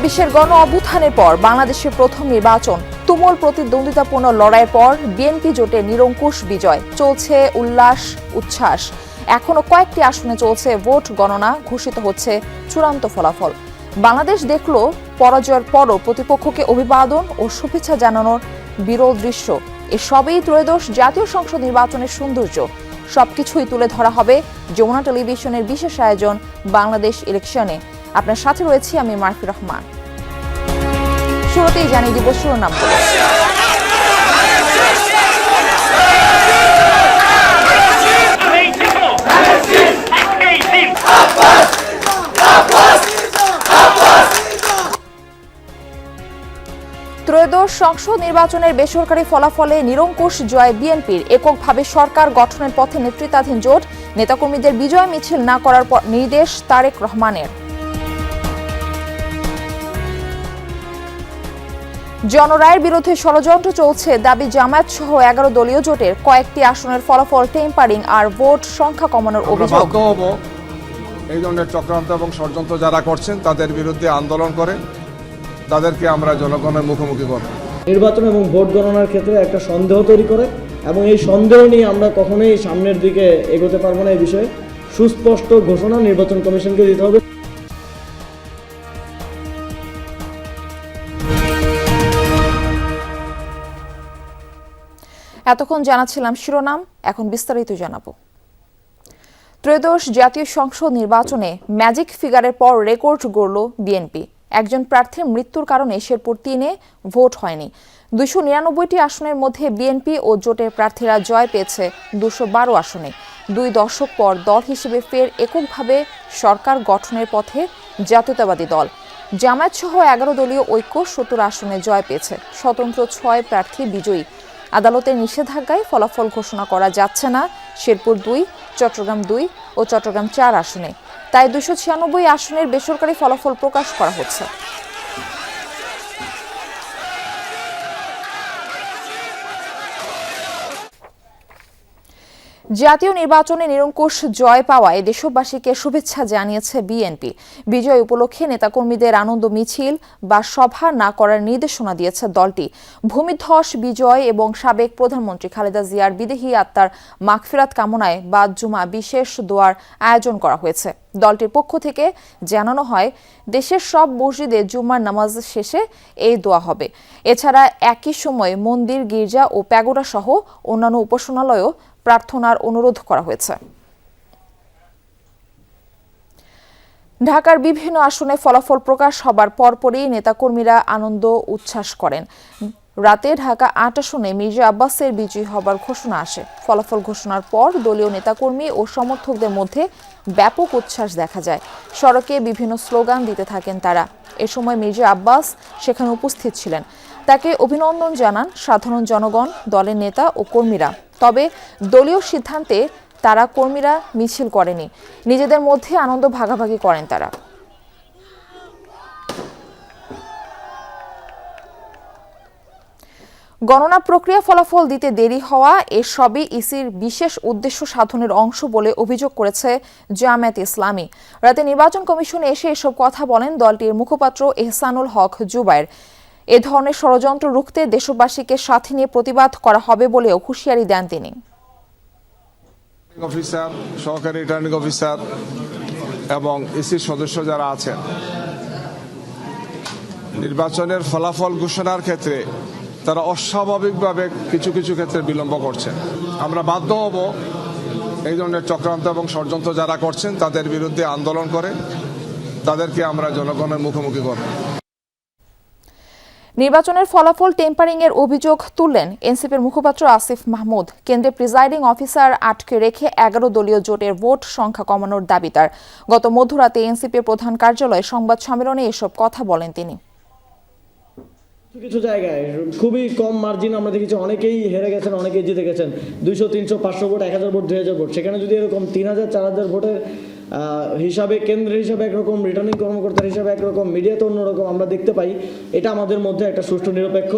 ২৬-এর গণ অভ্যুত্থানের পর বাংলাদেশের প্রথম নির্বাচন, তুমুল প্রতিদ্বন্দ্বিতাপূর্ণ লড়াইয়ের পর বিএনপি জোটে নিরঙ্কুশ বিজয়, চলছে উল্লাস উচ্ছ্বাস। এখনো কয়েকটি আসনে চলছে ভোট গণনা, ঘোষিত হচ্ছে চূড়ান্ত ফলাফল। বাংলাদেশ দেখল পরাজয়ের পরও প্রতিপক্ষকে অভিবাদন ও শুভেচ্ছা জানানোর বিরল দৃশ্য। এসবই ত্রয়োদশ জাতীয় সংসদ নির্বাচনের সৌন্দর্য। সবকিছুই তুলে ধরা হবে যমুনা টেলিভিশনের বিশেষ আয়োজন বাংলাদেশ ইলেকশনে। আপনার সাথে রয়েছি আমি মারফি রহমান। শুরুতেই জানিয়ে দিব শিরোনামগুলো। ত্রয়োদশ সংসদ নির্বাচনের বেসরকারি ফলাফলে নিরঙ্কুশ জয় বিএনপির। এককভাবে সরকার গঠনের পথে নেতৃত্বাধীন জোট, নেতাকর্মীদের বিজয় মিছিল না করার নির্দেশ তারেক রহমানের। জনরায়ের বিরুদ্ধে ষড়যন্ত্র চলছে দাবি জামায়াত সহ 11 দলীয় জোটের। কয়েকটি আসনের ফলাফল টেম্পারিং আর ভোট সংখ্যা কমানোর অভিযোগ। এই ধরনের চক্রান্ত এবং ষড়যন্ত্র যারা করছেন তাদের বিরুদ্ধে আন্দোলন করে তাদেরকে আমরা জনগণের মুখোমুখি করব। নির্বাচন এবং ভোট গণনার ক্ষেত্রে একটা সন্দেহ তৈরি করে এবং এই সন্দেহ নিয়ে আমরা কখনোই সামনের দিকে এগোতে পারবো না। এই বিষয়ে সুস্পষ্ট ঘোষণা নির্বাচন কমিশনকে দিতে হবে। এতক্ষণ জানাচ্ছিলাম শিরোনাম, এখন বিস্তারিত জানাবো। ত্রয়োদশ জাতীয় সংসদ নির্বাচনে ম্যাজিক ফিগারের পর রেকর্ড গড়ল বিএনপি। একজন প্রার্থীর মৃত্যুর কারণে শেরপুর 3-এ ভোট হয়নি। 299টি আসনের মধ্যে বিএনপি ও জোটের প্রার্থীরা জয় পেয়েছে 212 আসনে। 2 দশক পর দল হিসেবে ফের এককভাবে সরকার গঠনের পথে জাতীয়তাবাদী দল। জামায়াত সহ 11 দলীয় ঐক্য 70 আসনে জয় পেয়েছে। স্বতন্ত্র 6 প্রার্থী বিজয়ী। আদালতের নিষেধাজ্ঞায় ফলাফল ঘোষণা করা যাচ্ছে না শেরপুর 2, চট্টগ্রাম 2 ও চট্টগ্রাম 4 আসনে। তাই 296 আসনের বেসরকারি ফলাফল প্রকাশ করা হচ্ছে। জাতীয় নির্বাচনে নিরঙ্কুশ জয় পাওয়ায় দেশবাসীকে শুভেচ্ছা জানিয়েছে বিএনপি। বিজয় উপলক্ষে নেতাকর্মীদের আনন্দ মিছিল বা সভা না করার নির্দেশনা দিয়েছে দলটি। ভূমিধ্বস বিজয় এবং সাবেক প্রধানমন্ত্রী খালেদা জিয়ার বিদেহী আত্মার মাগফিরাত কামনায় বাদ জুমা বিশেষ দোয়ার আয়োজন করা হয়েছে। দলটির পক্ষ থেকে জানানো হয়, দেশের সব মসজিদে জুমার নামাজ শেষে এই দোয়া হবে। এছাড়া একই সময় মন্দির, গির্জা ও প্যাগোডা সহ অন্যান্য উপাসনালয়েও প্রার্থনার অনুরোধ করা হয়েছে। ঢাকার বিভিন্ন আসনে ফলাফল প্রকাশ হবার পরপরই নেতাকর্মীরা আনন্দ উচ্ছ্বাস করেন। রাতে ঢাকা 8 আসনে মির্জা আব্বাসের বিজয়ী হবার ঘোষণা আসে। ফলাফল ঘোষণার পর দলীয় নেতাকর্মী ও সমর্থকদের মধ্যে ব্যাপক উচ্ছ্বাস দেখা যায়। সড়কে বিভিন্ন স্লোগান দিতে থাকেন তারা। এ সময় মির্জা আব্বাস সেখানে উপস্থিত ছিলেন। তাকে অভিনন্দন জানান সাধারণ জনগণ, দলের নেতা ও কর্মীরা। তবে দলীয় সিদ্ধান্তে তারা কর্মীরা মিছিল করেনি, নিজেদের মধ্যে আনন্দ ভাগাভাগি করেন তারা। গণনা প্রক্রিয়া ফলাফল দিতে দেরি হওয়া এসবই ইসির বিশেষ উদ্দেশ্য সাধনের অংশ বলে অভিযোগ করেছে জামায়াত ইসলামী। রাতে নির্বাচন কমিশনে এসে এসব কথা বলেন দলটির মুখপাত্র এহসানুল হক জুবায়ের। এ ধরনের ষড়যন্ত্র রুখতে দেশবাসীকে সাথে নিয়ে প্রতিবাদ করা হবে বলেও হুঁশিয়ারি দেন তিনি। অফিসার, সহকারী রিটার্নিং অফিসার এবং ইসির সদস্য যারা আছেন, নির্বাচনের ফলাফল ঘোষণার ক্ষেত্রে তারা অস্বাভাবিকভাবে কিছু কিছু ক্ষেত্রে বিলম্ব করছেন। আমরা বাধ্য হব এই ধরনের চক্রান্ত এবং ষড়যন্ত্র যারা করছেন তাদের বিরুদ্ধে আন্দোলন করে তাদেরকে আমরা জনগণের মুখোমুখি করব। নির্বাচনের ফলাফল টেম্পারিং এর অভিযোগ তুললেন এনসিপির মুখপাত্র আসিফ মাহমুদ। কেন্দ্রে প্রিজাইডিং অফিসার আটকে রেখে 11 দলীয় জোটের ভোট সংখ্যা কমানোর দাবি তার। গত মধ্যরাতে এনসিপির প্রধান কার্যালয়ে সংবাদ সম্মেলনে এসব কথা বলেন তিনি। কিছু জায়গায় খুবই কম মার্জিন আমরা দেখেছি, অনেকেই হেরে গেছেন, অনেকেই জিতে গেছেন। 200, 300, 500 ভোট, 1000 ভোট, 2000 ভোট। সেখানে যদি এরকম 3000, 4000 ভোটের হিসাবে কেন্দ্রের হিসাবে একরকম, রিটার্নিং কর্মকর্তার হিসাবে একরকম, মিডিয়াতে অন্যরকম আমরা দেখতে পাই, এটা আমাদের মধ্যে একটা সুষ্ঠু নিরপেক্ষ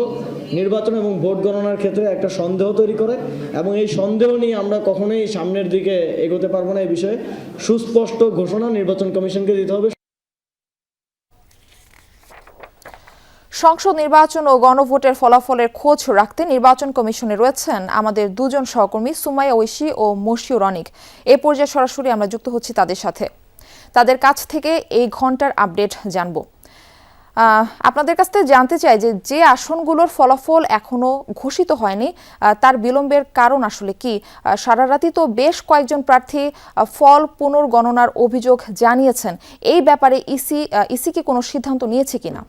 নির্বাচন এবং ভোট গণনার ক্ষেত্রে একটা সন্দেহ তৈরি করে এবং এই সন্দেহ নিয়ে আমরা কখনোই সামনের দিকে এগোতে পারবো না। এই বিষয়ে সুস্পষ্ট ঘোষণা নির্বাচন কমিশনকে দিতে হবে। সংসদ নির্বাচন ও গণভোটের ফলাফলের খোঁজ রাখতে নির্বাচন কমিশনে রয়েছেন আমাদের দুজন সহকর্মী সুমাইয়া ঐশী ও মশিউর অনিক। এ পর্যায়ে সরাসরি আমরা যুক্ত হচ্ছি তাদের সাথে, তাদের কাছ থেকে এই ঘন্টার আপডেট জানব। আপনাদের কাছ থেকে জানতে চাই যে আসনগুলোর ফলাফল এখনো ঘোষিত হয়নি তার বিলম্বের কারণ আসলে কি? সারা রাতই তো বেশ কয়েকজন প্রার্থী ফল পুনর্গণনার অভিযোগ জানিয়েছেন। এই ব্যাপারে ইসি কি কোনো সিদ্ধান্ত নিয়েছে কিনা?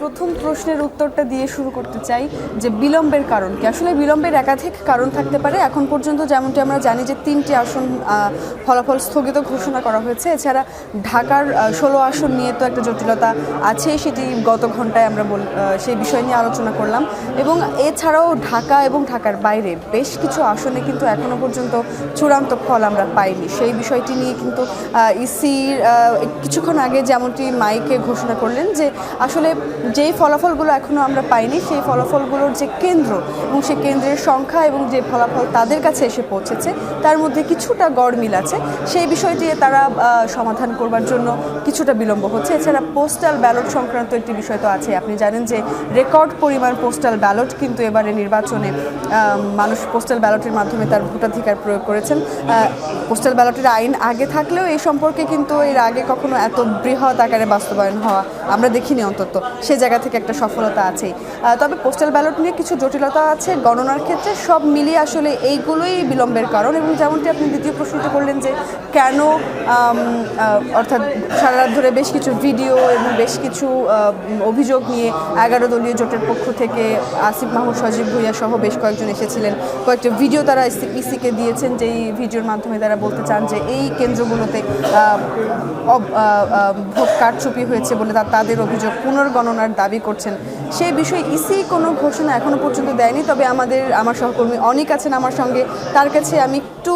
প্রথম প্রশ্নের উত্তরটা দিয়ে শুরু করতে চাই যে বিলম্বের কারণ কি। আসলে বিলম্বের একাধিক কারণ থাকতে পারে। এখন পর্যন্ত যেমনটি আমরা জানি যে 3টি আসন ফলাফল স্থগিত ঘোষণা করা হয়েছে। এছাড়া ঢাকার 16 আসন নিয়ে তো একটা জটিলতা আছে, সেটি গত ঘন্টায় আমরা সেই বিষয় নিয়ে আলোচনা করলাম। এবং এছাড়াও ঢাকা এবং ঢাকার বাইরে বেশ কিছু আসনে কিন্তু এখনো পর্যন্ত চূড়ান্ত ফল আমরা পাইনি। সেই বিষয়টি নিয়ে কিন্তু ইসির কিছুক্ষণ আগে যেমনটি মাইকে ঘোষণা করলেন যে আসলে যেই ফলাফলগুলো এখনো আমরা পাইনি সেই ফলাফলগুলোর যে কেন্দ্র এবং সেই কেন্দ্রের সংখ্যা এবং যে ফলাফল তাদের কাছে এসে পৌঁছেছে তার মধ্যে কিছুটা গড়মিল আছে। সেই বিষয়টি তারা সমাধান করবার জন্য কিছুটা বিলম্ব হচ্ছে। এছাড়া পোস্টাল ব্যালট সংক্রান্ত একটি বিষয় তো আছে। আপনি জানেন যে রেকর্ড পরিমাণ পোস্টাল ব্যালট কিন্তু এবারে নির্বাচনে মানুষ পোস্টাল ব্যালটের মাধ্যমে তার ভোটাধিকার প্রয়োগ করেছেন। পোস্টাল ব্যালটের আইন আগে থাকলেও এই সম্পর্কে কিন্তু এর আগে কখনো এত বৃহৎ আকারে বাস্তবায়ন হওয়া আমরা দেখিনি। অন্তত সে জায়গা থেকে একটা সফলতা আছেই। তবে পোস্টাল ব্যালট নিয়ে কিছু জটিলতা আছে গণনার ক্ষেত্রে। সব মিলিয়ে আসলে এইগুলোই বিলম্বের কারণ। এবং যেমনটি আপনি দ্বিতীয় প্রশ্নটি করলেন যে কেন, অর্থাৎ সারা রাত ধরে বেশ কিছু ভিডিও এবং বেশ কিছু অভিযোগ নিয়ে 11 দলীয় জোটের পক্ষ থেকে আসিফ মাহমুদ, সজীব ভুইয়া সহ বেশ কয়েকজন এসেছিলেন। কয়েকটা ভিডিও তারা ইসিকে দিয়েছেন, যেই ভিডিওর মাধ্যমে তারা বলতে চান যে এই কেন্দ্রগুলোতে ভোট কারচুপি হয়েছে বলে তাদের অভিযোগ পুনর্গণনার দাবি করছেন। সেই বিষয়ে ইসি কোনো ঘোষণা এখনো পর্যন্ত দেয়নি। তবে আমার সহকর্মী অনেক আছেন আমার সঙ্গে, তার কাছে আমি একটু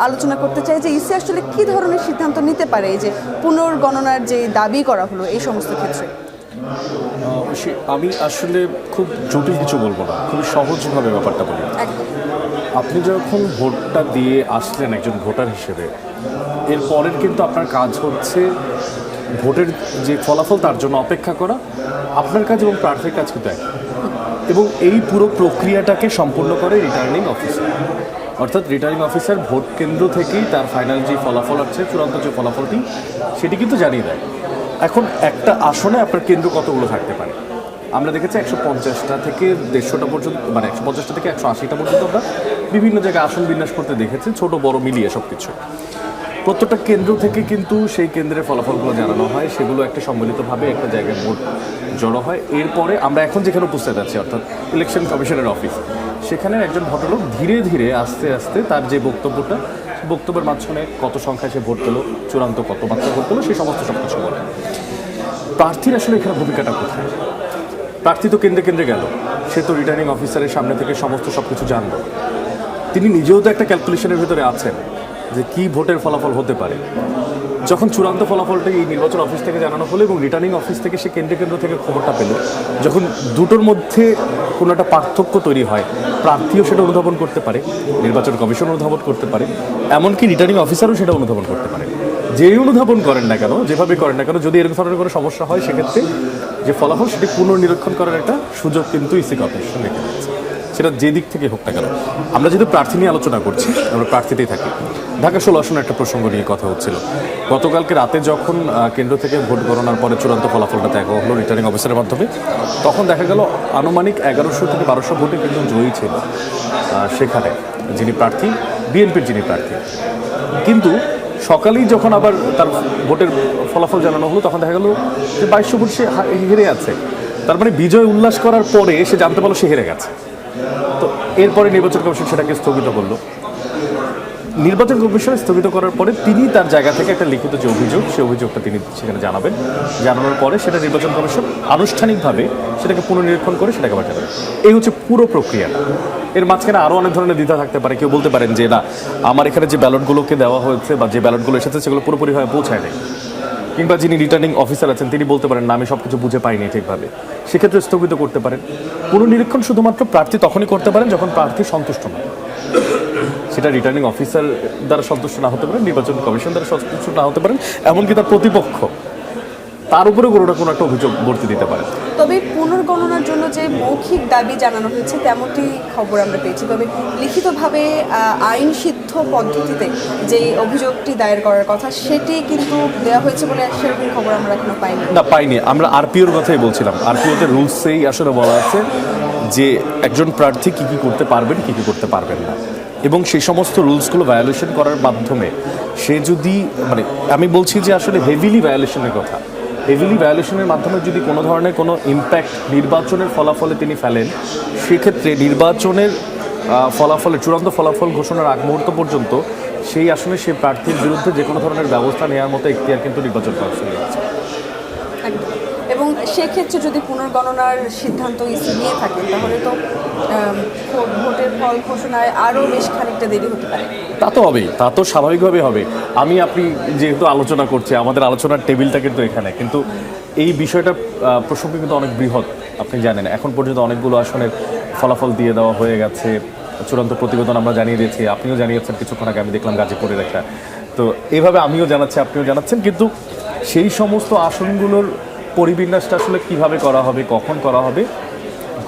আলোচনা করতে চাই যে ইসি আসলে কী ধরনের সিদ্ধান্ত নিতে পারে এই যে পুনর্গণনার যে দাবি করা হলো এই সমস্ত ক্ষেত্রে। আমি আসলে খুব জটিল কিছু বলবো না, খুবই সহজভাবে ব্যাপারটা বলি। আপনি যখন ভোটটা দিয়ে আসলেন একজন ভোটার হিসেবে, এরপরের কিন্তু আপনার কাজ হচ্ছে ভোটের যে ফলাফল তার জন্য অপেক্ষা করা। আপনার কাজ এবং প্রার্থীর কাজ কিন্তু এক, এবং এই পুরো প্রক্রিয়াটাকে সম্পূর্ণ করে রিটার্নিং অফিসার। অর্থাৎ রিটার্নিং অফিসার ভোট কেন্দ্র থেকেই তার ফাইনাল যে ফলাফল আছে, চূড়ান্ত যে ফলাফলটি, সেটি কিন্তু জানিয়ে দেয়। এখন একটা আসনে আপনার কেন্দ্র কতগুলো থাকতে পারে আমরা দেখেছি 150টা থেকে 150টা পর্যন্ত, মানে 150টা থেকে 180টা পর্যন্ত আমরা বিভিন্ন জায়গায় আসন বিন্যাস করতে দেখেছি, ছোট বড় মিলিয়ে সব কিছু। প্রত্যেকটা কেন্দ্র থেকে কিন্তু সেই কেন্দ্রের ফলাফলগুলো জানানো হয়, সেগুলো একটা সম্মিলিতভাবে একটা জায়গায় ভোট জড়ো হয়। এরপরে আমরা এখন যেখানে উপস্থিত আছি, অর্থাৎ ইলেকশন কমিশনের অফিস, সেখানে একজন ভদ্রলোক ধীরে ধীরে আস্তে আস্তে তার যে বক্তব্যের মাঝখানে কত সংখ্যায় সে ভোট পেল, চূড়ান্ত কত মাত্রা ভোট পেল, সেই সমস্ত সব কিছু বলে। প্রার্থীর আসলে এখানে ভূমিকাটা কোথায়? প্রার্থী তো কেন্দ্রে কেন্দ্রে গেল, সে তো রিটার্নিং অফিসারের সামনে থেকে সমস্ত সব কিছু জানলো। তিনি নিজেও তো একটা ক্যালকুলেশনের ভিতরে আছেন যে কী ভোটের ফলাফল হতে পারে। যখন চূড়ান্ত ফলাফলটা এই নির্বাচন অফিস থেকে জানানো হলো এবং রিটার্নিং অফিস থেকে সে কেন্দ্র থেকে খবরটা পেল, যখন দুটোর মধ্যে কোনো একটা পার্থক্য তৈরি হয়, প্রার্থীও সেটা অনুধাবন করতে পারে, নির্বাচন কমিশন অনুধাবন করতে পারে, এমনকি রিটার্নিং অফিসারও সেটা অনুধাবন করতে পারে। যেই অনুধাবন করেন না কেন, যেভাবে করেন না কেন, যদি এরকম ধরনের কোনো সমস্যা হয়, সেক্ষেত্রে যে ফলাফল সেটি পুনর্নিরীক্ষণ করার একটা সুযোগ কিন্তু ইসি কমিশন রেখে দিচ্ছে, সেটা যে দিক থেকে হোক না কেন। আমরা যেহেতু প্রার্থী নিয়ে আলোচনা করছি, আমরা প্রার্থীতেই থাকি। ঢাকা 16 আসনের একটা প্রসঙ্গ নিয়ে কথা হচ্ছিল। গতকালকে রাতে যখন কেন্দ্র থেকে ভোট গণনার পরে চূড়ান্ত ফলাফলটা দেখা হলো রিটার্নিং অফিসারের মাধ্যমে, তখন দেখা গেল আনুমানিক 1100 থেকে 1200 ভোটে কিন্তু জয়ী ছিল সেখানে যিনি প্রার্থী, বিএনপির যিনি প্রার্থী। কিন্তু সকালেই যখন আবার তার ভোটের ফলাফল জানানো হলো, তখন দেখা গেল যে 2200 ভোট সে হেরে আছে। তার মানে বিজয় উল্লাস করার পরে সে জানতে পারলো সে হেরে গেছে। তো এরপরে নির্বাচন কমিশন সেটাকে স্থগিত করলো। নির্বাচন কমিশন স্থগিত করার পরে তিনি তার জায়গা থেকে একটা লিখিত যে অভিযোগ, সেই অভিযোগটা তিনি সেখানে জানাবেন। জানানোর পরে সেটা নির্বাচন কমিশন আনুষ্ঠানিকভাবে সেটাকে পুনর্নিরীক্ষণ করে সেটাকে আবার জানাবে। এই হচ্ছে পুরো প্রক্রিয়াটা। এর মাঝখানে আরও অনেক ধরনের দ্বিধা থাকতে পারে। কেউ বলতে পারেন যে না, আমার এখানে যে ব্যালটগুলোকে দেওয়া হয়েছে বা যে ব্যালটগুলো এসেছে সেগুলো পুরোপুরিভাবে পৌঁছায় নেই, কিংবা যিনি রিটার্নিং অফিসার আছেন তিনি বলতে পারেন না, আমি সব কিছু বুঝে পাইনি ঠিকভাবে, সেক্ষেত্রে স্থগিত করতে পারেন। পুনর্নিরীক্ষণ শুধুমাত্র প্রার্থী তখনই করতে পারেন যখন প্রার্থী সন্তুষ্ট নয়। সেটা রিটার্নিং অফিসার দ্বারা সন্তুষ্ট না হতে পারেন, নির্বাচন কমিশন দ্বারা সন্তুষ্ট না হতে পারেন, এমনকি তার প্রতিপক্ষ তার উপরে কোনো একটা অভিযোগ বর্তি দিতে পারে। তবে পুনর্গণনার জন্য যে মৌখিক দাবি জানানো হয়েছে তেমনটি খবর আমরা পেয়েছি, তবে লিখিতভাবে আইন সিদ্ধ পদ্ধতিতে যে অভিযোগটি দায়ের করার কথা সেটি কিন্তু দেওয়া হয়েছে বলে সেরকম খবর আমরা এখনো পাইনি। না, পাইনি। আমরা আরপিওর কথাই বলছিলাম। আরপিওতে রুলসেই আসলে বলা আছে যে একজন প্রার্থী কী কী করতে পারবেন, কী কী করতে পারবেন না, এবং সেই সমস্ত রুলসগুলো ভায়োলেশন করার মাধ্যমে সে যদি, মানে আমি বলছি যে আসলে হেভিলি ভায়োলেশনের কথা, হেভিলি ভায়োলেশনের মাধ্যমে যদি কোনো ধরনের কোনো ইম্প্যাক্ট নির্বাচনের ফলাফলে তিনি ফেলেন, সেক্ষেত্রে নির্বাচনের ফলাফলে চূড়ান্ত ফলাফল ঘোষণার আগ মুহূর্ত পর্যন্ত সেই আসলে সেই প্রার্থীর বিরুদ্ধে যে কোনো ধরনের ব্যবস্থা নেওয়ার মতো এখতিয়ার কিন্তু নির্বাচন কমিশনের আছে। একদম। এবং সেক্ষেত্রে যদি পুনর্গণনার সিদ্ধান্ত ইসি নিয়ে থাকে তাহলে তো ভোটের ফল ঘোষণায় আরও বেশ খানিকটা দেরি হতে পারে। তা তো হবেই, তা তো স্বাভাবিকভাবে হবে। আপনি যেহেতু আলোচনা করছি, আমাদের আলোচনার টেবিলটা কিন্তু এখানে, কিন্তু এই বিষয়টা প্রসঙ্গে কিন্তু অনেক বৃহৎ। আপনি জানেন এখন পর্যন্ত অনেকগুলো আসনের ফলাফল দিয়ে দেওয়া হয়ে গেছে, চূড়ান্ত প্রতিবেদন আমরা জানিয়ে দিয়েছি, আপনিও জানিয়েছেন কিছুক্ষণ আগে, আমি দেখলাম গাজীপুরের একটা। তো এইভাবে আমিও জানাচ্ছি, আপনিও জানাচ্ছেন, কিন্তু সেই সমস্ত আসনগুলোর পরিবিন্যাসটা আসলে কীভাবে করা হবে, কখন করা হবে,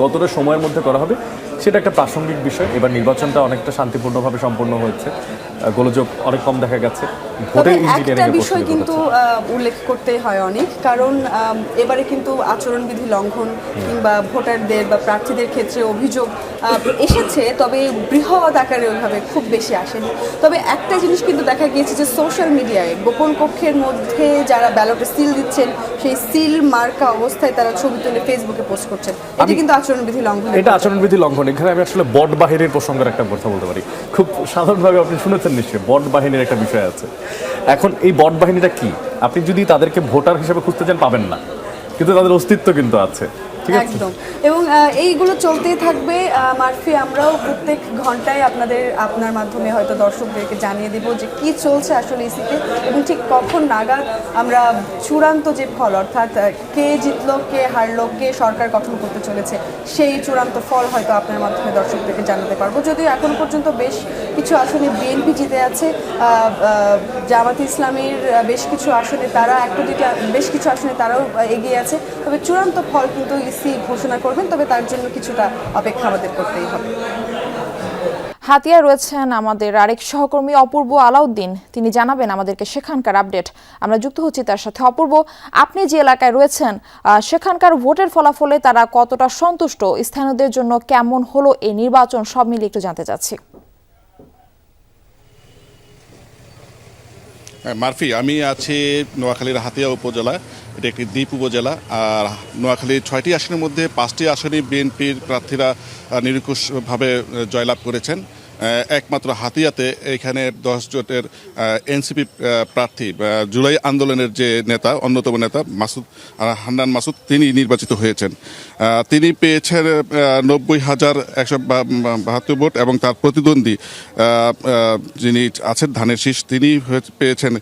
কতটা সময়ের মধ্যে করা হবে, সেটা একটা প্রাসঙ্গিক বিষয়। এবার নির্বাচনটা অনেকটা শান্তিপূর্ণভাবে সম্পন্ন হয়েছে, গোলযোগ অনেক কম দেখা গেছে। তবে একটা বিষয় কিন্তু উল্লেখ করতে হয় অনেক, কারণ এবারে কিন্তু আচরণবিধি লঙ্ঘন কিংবা ভোটারদের বা প্রার্থীদের ক্ষেত্রে অভিযোগ এসেছে, তবে বৃহৎ আকারে ওইভাবে খুব বেশি আসেনি। তবে একটা জিনিস কিন্তু দেখা গিয়েছে যে সোশ্যাল মিডিয়ায় গোপন কক্ষের মধ্যে যারা ব্যালটে সিল দিচ্ছেন, সেই সিল মার্কা অবস্থায় তারা ছবি তুলে ফেসবুকে পোস্ট করছেন, এটা কিন্তু আচরণবিধি লঙ্ঘন। এটা আচরণবিধি লঙ্ঘন। এখানে আমি আসলে বট বাহিনীর প্রসঙ্গের একটা কথা বলতে পারি, খুব সাধারণভাবে আপনি শুনেছেন নিশ্চয়ই, বট বাহিনীর একটা বিষয় আছে। এখন এই বট বাহিনীটা কি, আপনি যদি তাদেরকে ভোটার হিসেবে খুঁজতে চান পাবেন না, কিন্তু তাদের অস্তিত্ব কিন্তু আছে। একদম। এবং এইগুলো চলতেই থাকবে মারফি। আমরাও প্রত্যেক ঘন্টায় আপনার মাধ্যমে হয়তো দর্শকদেরকে জানিয়ে দেব যে কি চলছে আসলে ইসিতে, এবং ঠিক কখন নাগাদ আমরা চূড়ান্ত যে ফল, অর্থাৎ কে জিতলো, কে হারলো, কে সরকার গঠন করতে চলেছে, সেই চূড়ান্ত ফল হয়তো আপনার মাধ্যমে দর্শকদেরকে জানাতে পারবো। যদিও এখন পর্যন্ত বেশ কিছু আসনে বিএনপি জিতে আছে, জামাতে ইসলামীর বেশ কিছু আসনে তারা বেশ কিছু আসনে তারাও এগিয়ে আছে, তবে চূড়ান্ত ফল কিন্তু ইসি ঘোষণা করবেন, তবে তার জন্য কিছুটা অপেক্ষা আমাদের করতেই হবে। হাতিয়ায় রয়েছেন আমাদের আরেক সহকর্মী অপূর্ব আলাউদ্দিন, তিনি জানাবেন আমাদেরকে সেখানকার আপডেট। আমরা যুক্ত হচ্ছি তার সাথে। অপূর্ব, আপনি যে এলাকায় রয়েছেন সেখানকার ভোটের ফলাফলে তারা কতটা সন্তুষ্ট, স্থানীয়দের জন্য কেমন হলো এই নির্বাচন, সব মিলিয়ে একটু জানতে চাচ্ছি। মারফি, আমি আছি নোয়াখালীর হাতিয়া উপজেলা। এটা একটি দ্বীপ উপজেলা। আর নোয়াখালীর 6টি আসনের মধ্যে 5টি আসনে বিএনপির প্রার্থীরা নিরঙ্কুশভাবে জয়লাভ করেছেন। একমাত্র হাতিয়াতে এখানে 10 জোটের এনসিপি প্রার্থী, জুলাই আন্দোলনের যে নেতা, অন্যতম নেতা হান্নান মাসুদ, তিনি নির্বাচিত হয়েছেন। তিনি পেয়েছেন 90,172 ভোট, এবং তার প্রতিদ্বন্দ্বী যিনি আছেন ধানের শীষ, তিনি পেয়েছেন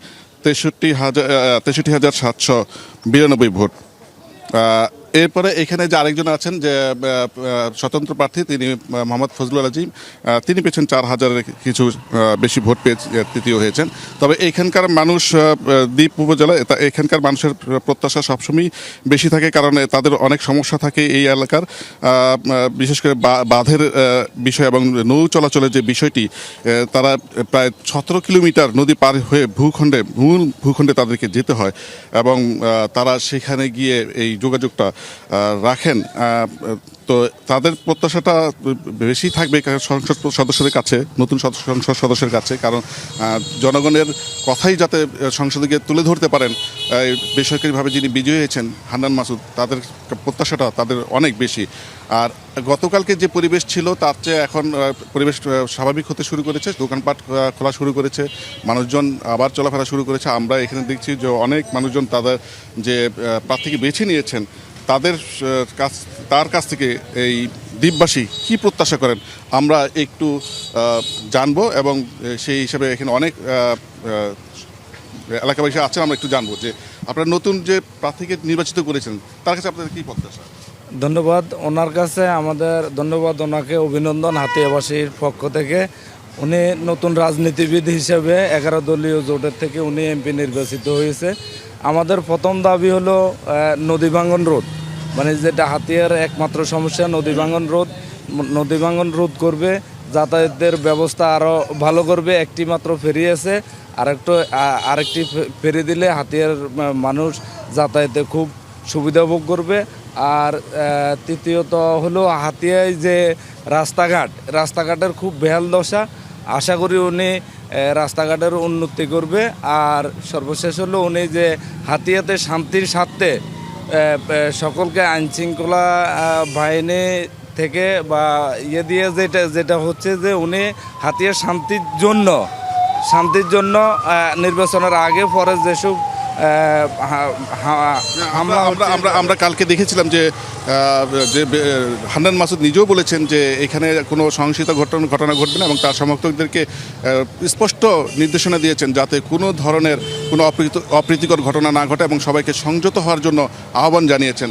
63,792 ভোট। এরপরে এখানে যে আরেকজন আছেন যে স্বতন্ত্র প্রার্থী, তিনি মোহাম্মদ ফজলুল আজিম, তিনি পেয়েছেন 4,000-এর কিছু বেশি ভোট পেয়ে তৃতীয় হয়েছেন। তবে এখানকার মানুষ, দ্বীপ উপজেলা, এখানকার মানুষের প্রত্যাশা সবসময় বেশি থাকে, কারণ তাদের অনেক সমস্যা থাকে এই এলাকার, বিশেষ করে বাঁধের বিষয় এবং নৌ চলাচলের যে বিষয়টি। তারা প্রায় 17 কিলোমিটার নদী পার হয়ে মূল ভূখণ্ডে তাদেরকে যেতে হয়, এবং তারা সেখানে গিয়ে এই যোগাযোগটা রাখেন। তো তাদের প্রত্যাশাটা বেশি থাকবে সংসদ সদস্যদের কাছে, নতুন সংসদ সদস্যের কাছে, কারণ জনগণের কথাই যাতে সংসদে গিয়ে তুলে ধরতে পারেন। বেসরকারিভাবে যিনি বিজয়ী হয়েছেন হান্নান মাসুদ, তাদের প্রত্যাশাটা তাদের অনেক বেশি। আর গতকালকে যে পরিবেশ ছিল তার চেয়ে এখন পরিবেশ স্বাভাবিক হতে শুরু করেছে, দোকানপাট খোলা শুরু করেছে, মানুষজন আবার চলাফেরা শুরু করেছে। আমরা এখানে দেখছি যে অনেক মানুষজন তাদের যে প্রার্থীকে বেছে নিয়েছেন তার কাছ থেকে এই দ্বীপবাসী কি প্রত্যাশা করেন আমরা একটু জানবো, এবং সেই হিসাবে এখানে অনেক এলাকাবাসী আছেন, আমরা একটু জানবো যে আপনারা নতুন যে প্রার্থীকে নির্বাচিত করেছেন তার কাছে আপনাদের কি প্রত্যাশা। ধন্যবাদ ওনার কাছে, আমাদের ধন্যবাদ, ওনাকে অভিনন্দন হাতিয়াবাসীর পক্ষ থেকে। উনি নতুন রাজনীতিবিদ হিসেবে 11 দলীয় জোটের থেকে উনি এমপি নির্বাচিত হয়েছে। আমাদের প্রথম দাবি হলো নদী ভাঙন রোধ, মানে যেটা হাতিয়ার একমাত্র সমস্যা নদী ভাঙন রোধ করবে, যাতায়াতের ব্যবস্থা আরও ভালো করবে। একটি মাত্র ফেরি আছে, আরেকটি ফেরি দিলে হাতিয়ার মানুষ যাতায়াতে খুব সুবিধা ভোগ করবে। আর তৃতীয়ত হলো হাতিয়ায় যে রাস্তাঘাটের খুব বেহাল দশা, আশা করি উনি রাস্তাঘাটের উন্নতি করবে। আর সর্বশেষ হলো উনি যে হাতিয়াতে শান্তির স্বার্থে সকলকে আইনশৃঙ্খলা বাহিনী থেকে বা দিয়ে যেটা হচ্ছে যে উনি হাতিয়ার শান্তির জন্য নির্বাচনের আগে পরে যেসব আমরা কালকে দেখেছিলাম যে হান্নান মাসুদ নিজেও বলেছেন যে এখানে কোনো সহিংসিত ঘটনা ঘটবে না এবং তার সমর্থকদেরকে স্পষ্ট নির্দেশনা দিয়েছেন যাতে কোনো ধরনের কোনো অপ্রীতিকর ঘটনা না ঘটে এবং সবাইকে সংযত হওয়ার জন্য আহ্বান জানিয়েছেন।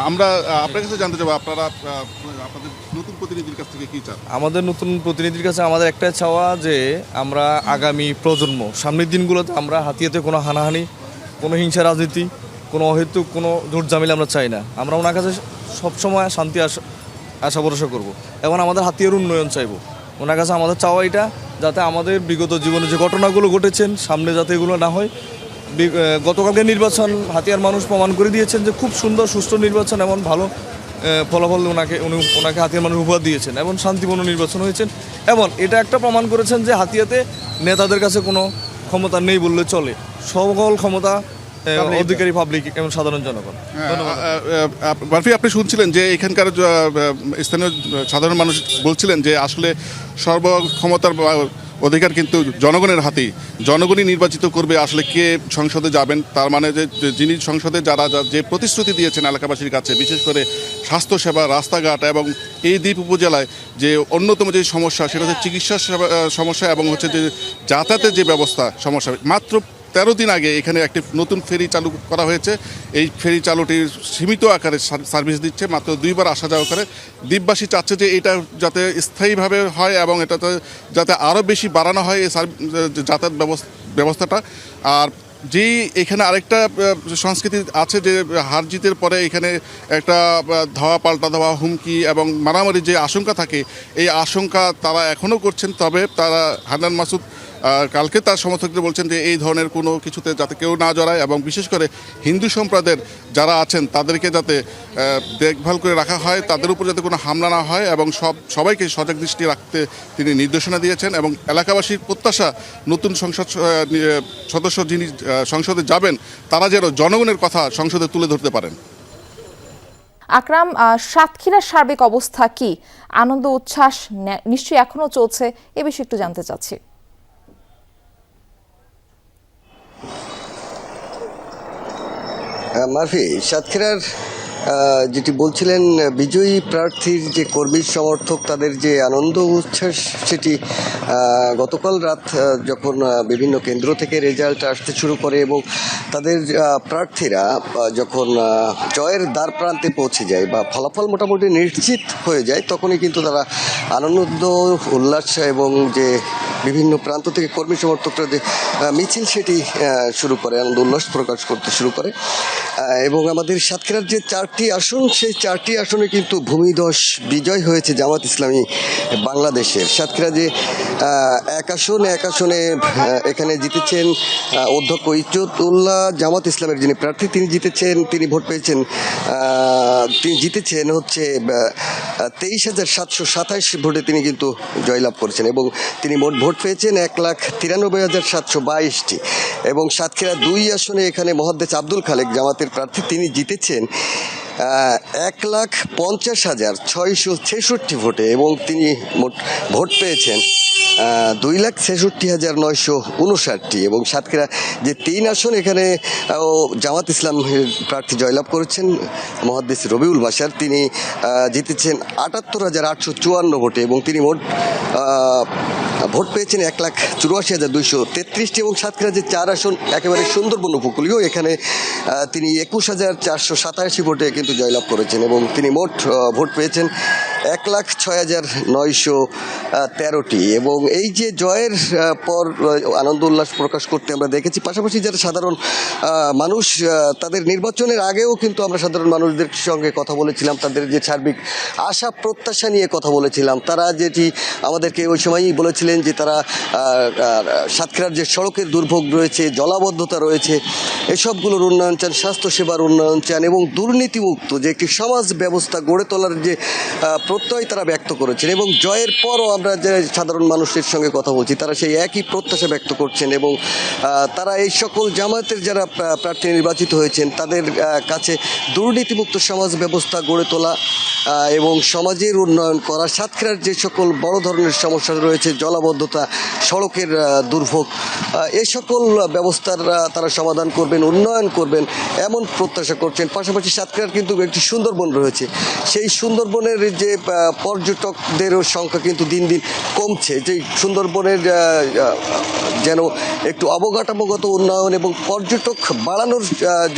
আমরা আপনার কাছে জানতে চাবো আপনাদের নতুন প্রতিনিধির কাছ থেকে কী চান? আমাদের নতুন প্রতিনিধির কাছে আমাদের একটাই চাওয়া যে আমরা আগামী প্রজন্ম সামনের দিনগুলোতে আমরা হাতিয়াতে কোনো হানাহানি, কোনো হিংসা রাজনীতি, কোনো অহেতুক কোনো জোট ঝামেলা আমরা চাই না। আমরা ওনার কাছে সবসময় শান্তি আশা ভরসা করব এবং আমাদের হাতিয়ার উন্নয়ন চাইব। ওনার কাছে আমাদের চাওয়া এটা যাতে আমাদের বিগত জীবনে যে ঘটনাগুলো ঘটেছেন সামনে যাতে এগুলো না হয়। গতকালকে নির্বাচন হাতিয়ার মানুষ প্রমাণ করে দিয়েছেন যে খুব সুন্দর সুষ্ঠু নির্বাচন, এমন ভালো ফলাফল ওনাকে হাতিয়ার মানুষ উপহার দিয়েছেন এবং শান্তিপূর্ণ নির্বাচন হয়েছেন। এবং এটা একটা প্রমাণ করেছেন যে হাতিয়াতে নেতাদের কাছে কোনো ক্ষমতা নেই বললে চলে, সকল ক্ষমতা অধিকারী পাবলিক এবং সাধারণ জনগণ। বারফি, আপনি শুনছিলেন যে এখানকার স্থানীয় সাধারণ মানুষ বলছিলেন যে আসলে সর্বক্ষমতার অধিকার কিন্তু জনগণের হাতেই, জনগণই নির্বাচিত করবে আসলে কে সংসদে যাবেন। তার মানে যে যিনি সংসদে যারা যে প্রতিশ্রুতি দিয়েছেন এলাকাবাসীর কাছে, বিশেষ করে স্বাস্থ্যসেবা, রাস্তাঘাট এবং এই দ্বীপ উপজেলায় যে অন্যতম যে সমস্যা সেটা হচ্ছে চিকিৎসা সমস্যা এবং হচ্ছে যে যাতায়াতের যে ব্যবস্থা সমস্যা। মাত্র 13 দিন আগে এখানে একটি নতুন ফেরি চালু করা হয়েছে। এই ফেরি চালুটি সীমিত আকারে সার্ভিস দিচ্ছে, মাত্র 2 বার আসা যাওয়া করে। দ্বীপবাসী চাচ্ছে যে এটা যাতে স্থায়ীভাবে হয় এবং এটাতে যাতে আরও বেশি বাড়ানো হয় এই যাতায়াত ব্যবস্থাটা। আর যেই এখানে আরেকটা সংস্কৃতি আছে যে হার জিতের পরে এখানে একটা ধাওয়া পাল্টা ধাওয়া, হুমকি এবং মারামারির যে আশঙ্কা থাকে, এই আশঙ্কা তারা এখনও করছেন। তবে তারা হান্নান মাসুদ কালকে তার সমর্থকদের বলছেন যে এই ধরনের কোনো কিছুতে যাতে কেউ না জড়ায় এবং বিশেষ করে হিন্দু সম্প্রদায়ের যারা আছেন তাদেরকে যাতে দেখভাল করে রাখা হয়, তাদের উপর যাতে কোনো হামলা না হয় এবং সবাইকে সজাগ দৃষ্টি রাখতে তিনি নির্দেশনা দিয়েছেন। এবং এলাকাবাসীর প্রত্যাশা নতুন সংসদ সদস্য যিনি সংসদে যাবেন তারা যেন জনগণের কথা সংসদে তুলে ধরতে পারেন। আকরাম, সাতক্ষীরার সার্বিক অবস্থা কি? আনন্দ উচ্ছ্বাস নিশ্চয়ই এখনো চলছে, এ বিষয়ে একটু জানতে চাচ্ছি। মারফি, সাতক্ষীরার যেটি বলছিলেন বিজয়ী প্রার্থীর যে কর্মী সমর্থক তাদের যে আনন্দ উচ্ছ্বাস, সেটি গতকাল রাত যখন বিভিন্ন কেন্দ্র থেকে রেজাল্ট আসতে শুরু করে এবং তাদের প্রার্থীরা যখন জয়ের দ্বার প্রান্তে পৌঁছে যায় বা ফলাফল মোটামুটি নিশ্চিত হয়ে যায়, তখনই কিন্তু তারা আনন্দ উল্লাস এবং যে বিভিন্ন প্রান্ত থেকে কর্মী সমর্থকরা যে মিছিল সেটি শুরু করে, আনন্দ উল্লাস প্রকাশ করতে শুরু করে। এবং আমাদের সাতক্ষীরার যে 4টি আসন, সেই 4টি আসনে কিন্তু ভূমিধস বিজয় হয়েছে জামাত ইসলামী বাংলাদেশের। সাতক্ষীরা যে এক আসনে এখানে জিতেছেন অধ্যক্ষ ইজ্জতুল্লাহ জামাত ইসলামের যিনি প্রার্থী, তিনি জিতেছেন হচ্ছে 23,727 ভোটে তিনি কিন্তু জয়লাভ করেছেন এবং তিনি মোট ভোট পেয়েছেন 1,93,722টি। এবং সাতক্ষীরা 2 আসনে এখানে মহাদ্দেশ আব্দুল খালেক জামাতের প্রার্থী, তিনি জিতেছেন 1,50,666 ভোটে এবং তিনি মোট ভোট পেয়েছেন 2,66,959টি। এবং সাতক্ষীরা যে 3 আসন, এখানে জামাত ইসলাম প্রার্থী জয়লাভ করেছেন মহাদ্দেশ রবিউল বাশার, তিনি জিতেছেন 78,854 ভোটে এবং তিনি মোট ভোট পেয়েছেন 1,84,233টি। এবং সাতক্ষীরা যে 4 আসন একেবারে সুন্দরবন উপকূলীয়, এখানে তিনি 21,487 ভোটে কিন্তু জয়লাভ করেছেন এবং তিনি মোট ভোট পেয়েছেন 1,06,913টি। এবং এই যে জয়ের পর আনন্দ উল্লাস প্রকাশ করতে আমরা দেখেছি, পাশাপাশি যারা সাধারণ মানুষ তাদের নির্বাচনের আগেও কিন্তু আমরা সাধারণ মানুষদের সঙ্গে কথা বলেছিলাম, তাদের যে সার্বিক আশা প্রত্যাশা নিয়ে কথা বলেছিলাম। তারা যেটি আমাদেরকে ওই সময়ই বলেছিলেন যে তারা সাতক্ষীরার যে সড়কের দুর্ভোগ রয়েছে, জলাবদ্ধতা রয়েছে, এসবগুলোর উন্নয়ন চান, স্বাস্থ্যসেবার উন্নয়ন চান এবং দুর্নীতিমুক্ত যে একটি সমাজ ব্যবস্থা গড়ে তোলার যে প্রত্যয় তারা ব্যক্ত করেছেন। এবং জয়ের পরও আমরা যে সাধারণ মানুষের সঙ্গে কথা বলছি, তারা সেই একই প্রত্যাশা ব্যক্ত করছেন এবং তারা এই সকল জামায়াতের যারা প্রার্থী নির্বাচিত হয়েছেন তাদের কাছে দুর্নীতিমুক্ত সমাজ ব্যবস্থা গড়ে তোলা এবং সমাজের উন্নয়ন করা, সাতক্ষীরার যে সকল বড় ধরনের সমস্যা রয়েছে, জলাবদ্ধতা, সড়কের দুর্ভোগ, এই সকল ব্যবস্থার তারা সমাধান করবেন, উন্নয়ন করবেন এমন প্রত্যাশা করছেন। পাশাপাশি সাতক্ষীরার কিন্তু একটি সুন্দরবন রয়েছে, সেই সুন্দরবনের যে পর্যটকদের সংখ্যা কিন্তু দিন দিন কমছে। যে সুন্দরবনের যেন একটু অবকাঠামোগত উন্নয়ন এবং পর্যটক বাড়ানোর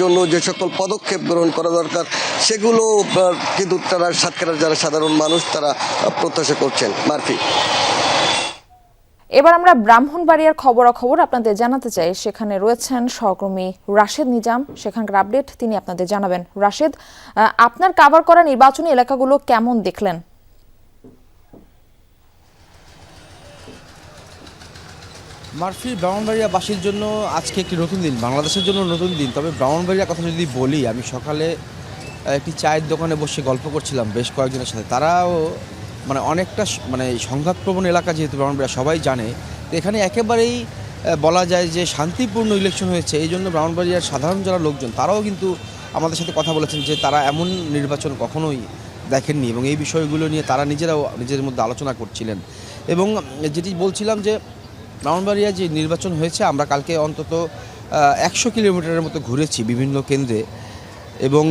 জন্য যে সকল পদক্ষেপ গ্রহণ করা দরকার সেগুলো কিন্তু তারা সাতক্ষীরার যারা সাধারণ মানুষ তারা প্রত্যাশা করছেন। মার্ফি। এবার আমরা ব্রাহ্মণবাড়িয়ার খবরাখবর আপনাদের জানাতে চাই। সেখানে রয়েছেন সহকর্মী রাশেদ নিজাম, সেখানকার আপডেট তিনি আপনাদের জানাবেন। রাশেদ, আপনার কভার করা নির্বাচনী এলাকাগুলো কেমন দেখলেন? মার্ফি, ব্রাহ্মণবাড়িয়াবাসীর জন্য আজকে একটি নতুন দিন, বাংলাদেশের জন্য নতুন দিন। তবে ব্রাহ্মণবাড়িয়ার কথা যদি বলি, আমি সকালে একটি চায়ের দোকানে বসে গল্প করছিলাম বেশ কয়েকজনের সাথে। তারাও অনেকটা সংঘাতপ্রবণ এলাকা, যেহেতু ব্রাহ্মণবাড়িয়া সবাই জানে, তো এখানে একেবারেই বলা যায় যে শান্তিপূর্ণ ইলেকশন হয়েছে। এই জন্য ব্রাহ্মণবাড়িয়ার সাধারণ যারা লোকজন তারাও কিন্তু আমাদের সাথে কথা বলেছেন যে তারা এমন নির্বাচন কখনোই দেখেননি এবং এই বিষয়গুলো নিয়ে তারা নিজেরাও নিজেদের মধ্যে আলোচনা করছিলেন। এবং যেটি বলছিলাম যে ব্রাহ্মণবাড়িয়া যে নির্বাচন হয়েছে, আমরা কালকে অন্তত 100 কিলোমিটারের মতো ঘুরেছি বিভিন্ন কেন্দ্রে এবং